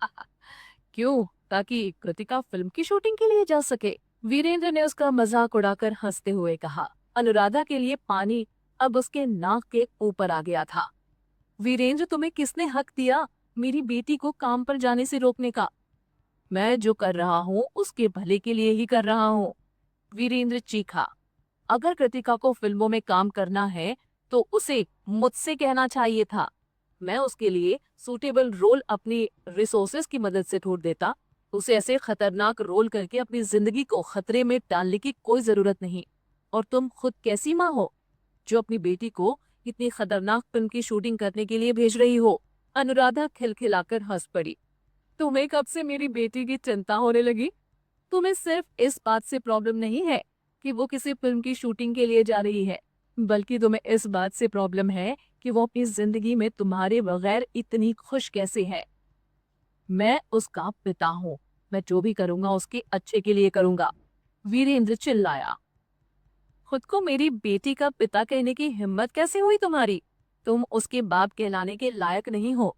S1: क्यों? ताकि कृतिका फिल्म की शूटिंग के लिए जा सके। वीरेंद्र ने उसका मजाक उड़ाकर हंसते हुए कहा। अनुराधा के लिए पानी अब उसके नाक के ऊपर आ गया था। वीरेंद्र, तुम्हें किसने हक दिया मेरी बेटी को काम पर जाने से रोकने का? मैं जो कर रहा हूँ उसके भले के लिए ही कर रहा हूँ, वीरेंद्र चीखा। अगर कृतिका को फिल्मों में काम करना है तो उसे मुझसे कहना चाहिए था। मैं उसके लिए सूटेबल रोल अपनी रिसोर्सेज की मदद से ढूंढ देता। उसे ऐसे खतरनाक रोल करके अपनी जिंदगी को खतरे में डालने की कोई जरूरत नहीं। और तुम खुद कैसी माँ हो जो अपनी बेटी को इतनी खतरनाक फिल्म की शूटिंग करने के लिए भेज रही हो? अनुराधा खिलखिलाकर हंस पड़ी। तुम्हें कब से मेरी बेटी की चिंता होने लगी? तुम्हें सिर्फ इस बात से प्रॉब्लम नहीं है कि वो किसी फिल्म की शूटिंग के लिए जा रही है, बल्कि तुम्हें इस बात से प्रॉब्लम है कि वो अपनी जिंदगी में तुम्हारे बगैर इतनी खुश कैसे है। मैं उसका पिता हूँ, मैं जो भी करूंगा उसके अच्छे के लिए करूंगा, वीरेंद्र चिल्लाया। खुद को मेरी बेटी का पिता कहने की हिम्मत कैसे हुई तुम्हारी? तुम उसके बाप कहलाने के लायक नहीं हो।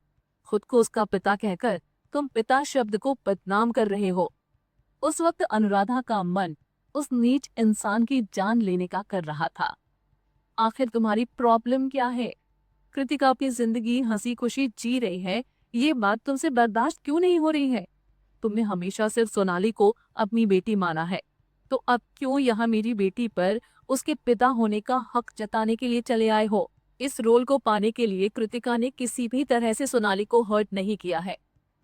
S1: खुद को उसका पिता कहकर तुम पिता शब्द को बदनाम कर रहे हो। उस वक्त अनुराधा का मन उस नीच इंसान की जान लेने का कर रहा था। आखिर तुम्हारी प्रॉब्लम क्या है? कृतिका अपनी जिंदगी हंसी खुशी जी रही है, ये बात तुमसे बर्दाश्त क्यों नहीं हो रही है? तुमने हमेशा सिर्फ सोनाली को अपनी बेटी माना है, तो अब क्यों यहाँ मेरी बेटी पर उसके पिता होने का हक जताने के लिए चले आए हो? इस रोल को पाने के लिए कृतिका ने किसी भी तरह से सोनाली को हर्ट नहीं किया है,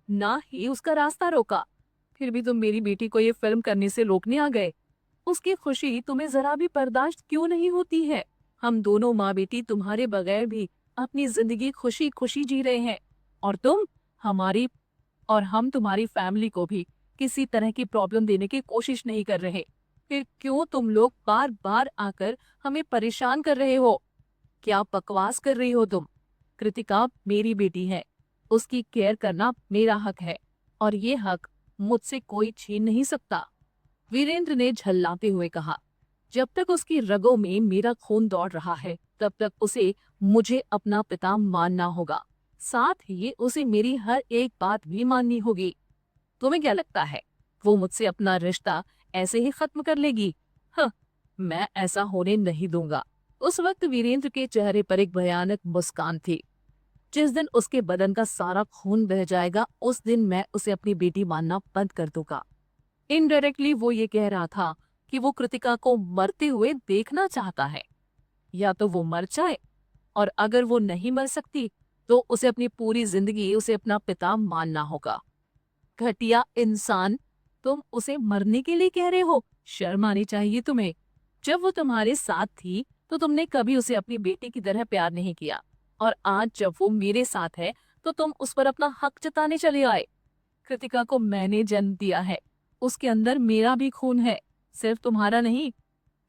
S1: ना ही उसका रास्ता रोका। फिर भी तुम मेरी बेटी को ये फिल्म करने से रोकने आ गए। उसकी खुशी तुम्हें जरा भी बर्दाश्त क्यों नहीं होती है? हम दोनों माँ बेटी तुम्हारे बगैर भी अपनी जिंदगी खुशी खुशी जी रहे हैं, और तुम हमारी और हम तुम्हारी फैमिली को भी किसी तरह की प्रॉब्लम देने की कोशिश नहीं कर रहे। फिर क्यों तुम लोग बार बार आकर हमें परेशान कर रहे हो? क्या बकवास कर रही हो तुम? कृतिका मेरी बेटी है, उसकी केयर करना मेरा हक है और ये हक मुझसे कोई छीन नहीं सकता। वीरेंद्र ने झल्लाते हुए कहा, जब तक उसकी रगों में मेरा खून दौड़ रहा है तब तक उसे मुझे अपना पिता मानना होगा। साथ ही उसे मेरी हर एक बात भी माननी होगी। तुम्हें क्या लगता है वो मुझसे अपना रिश्ता ऐसे ही खत्म कर लेगी? हाँ, मैं ऐसा होने नहीं दूंगा। उस वक्त वीरेंद्र के चेहरे पर एक भयानक मुस्कान थी। जिस दिन उसके बदन का सारा खून बह जाएगा उस दिन मैं उसे अपनी बेटी मानना बंद कर दूंगा। इनडायरेक्टली वो ये कह रहा था कि वो कृतिका को मरते हुए देखना चाहता है। या तो वो मर जाए, और अगर वो नहीं मर सकती तो उसे अपनी पूरी जिंदगी उसे अपना पिता मानना होगा। घटिया इंसान, तुम उसे मरने के लिए कह रहे हो? शर्म आनी चाहिए तुम्हें। जब वो तुम्हारे साथ थी तो तुमने कभी उसे अपनी बेटी की तरह प्यार नहीं किया, और आज जब वो मेरे साथ है तो तुम उस पर अपना हक जताने चले आए। कृतिका को मैंने जन्म दिया है, उसके अंदर मेरा भी खून है, सिर्फ तुम्हारा नहीं।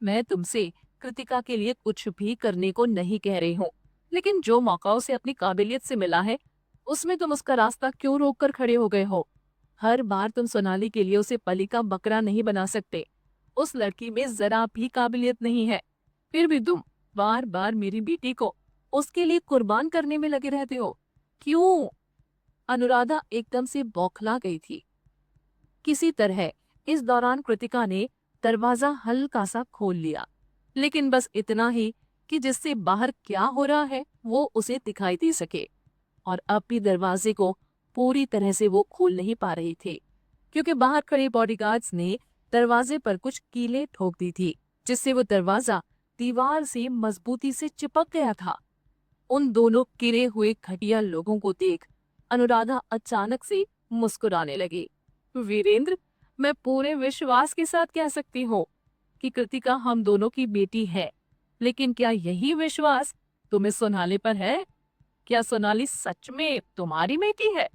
S1: मैं तुमसे कृतिका के लिए कुछ भी करने को नहीं कह रही हूँ, लेकिन जो मौका उसे अपनी काबिलियत से मिला है उसमें तुम उसका रास्ता क्यों रोक कर खड़े हो गए हो? हर बार तुम सोनाली के लिए उसे बलि का बकरा नहीं बना सकते। उस लड़की में जरा भी काबिलियत नहीं है, फिर भी तुम बार बार मेरी बेटी को उसके लिए कुर्बान करने में लगे रहते हो। क्यों? अनुराधा एकदम से बौखला गई थी। किसी तरह इस दौरान कृतिका ने दरवाजा हल्का सा खोल लिया, लेकिन बस इतना ही कि जिससे बाहर क्या हो रहा है वो उसे दिखाई दे सके। और अब भी दरवाजे को पूरी तरह से वो खोल नहीं पा रही थी, क्योंकि बाहर खड़े बॉडीगार्ड्स ने दरवाजे पर कुछ कीलें ठोक दी थी, जिससे वो दरवाजा दीवार से मजबूती से चिपक गया था। उन दोनों गिरे हुए घटिया लोगों को देख अनुराधा अचानक से मुस्कुराने लगी। वीरेंद्र, मैं पूरे विश्वास के साथ कह सकती हूँ कि कृतिका हम दोनों की बेटी है, लेकिन क्या यही विश्वास तुम्हें सोनाली पर है? क्या सोनाली सच में तुम्हारी बेटी है?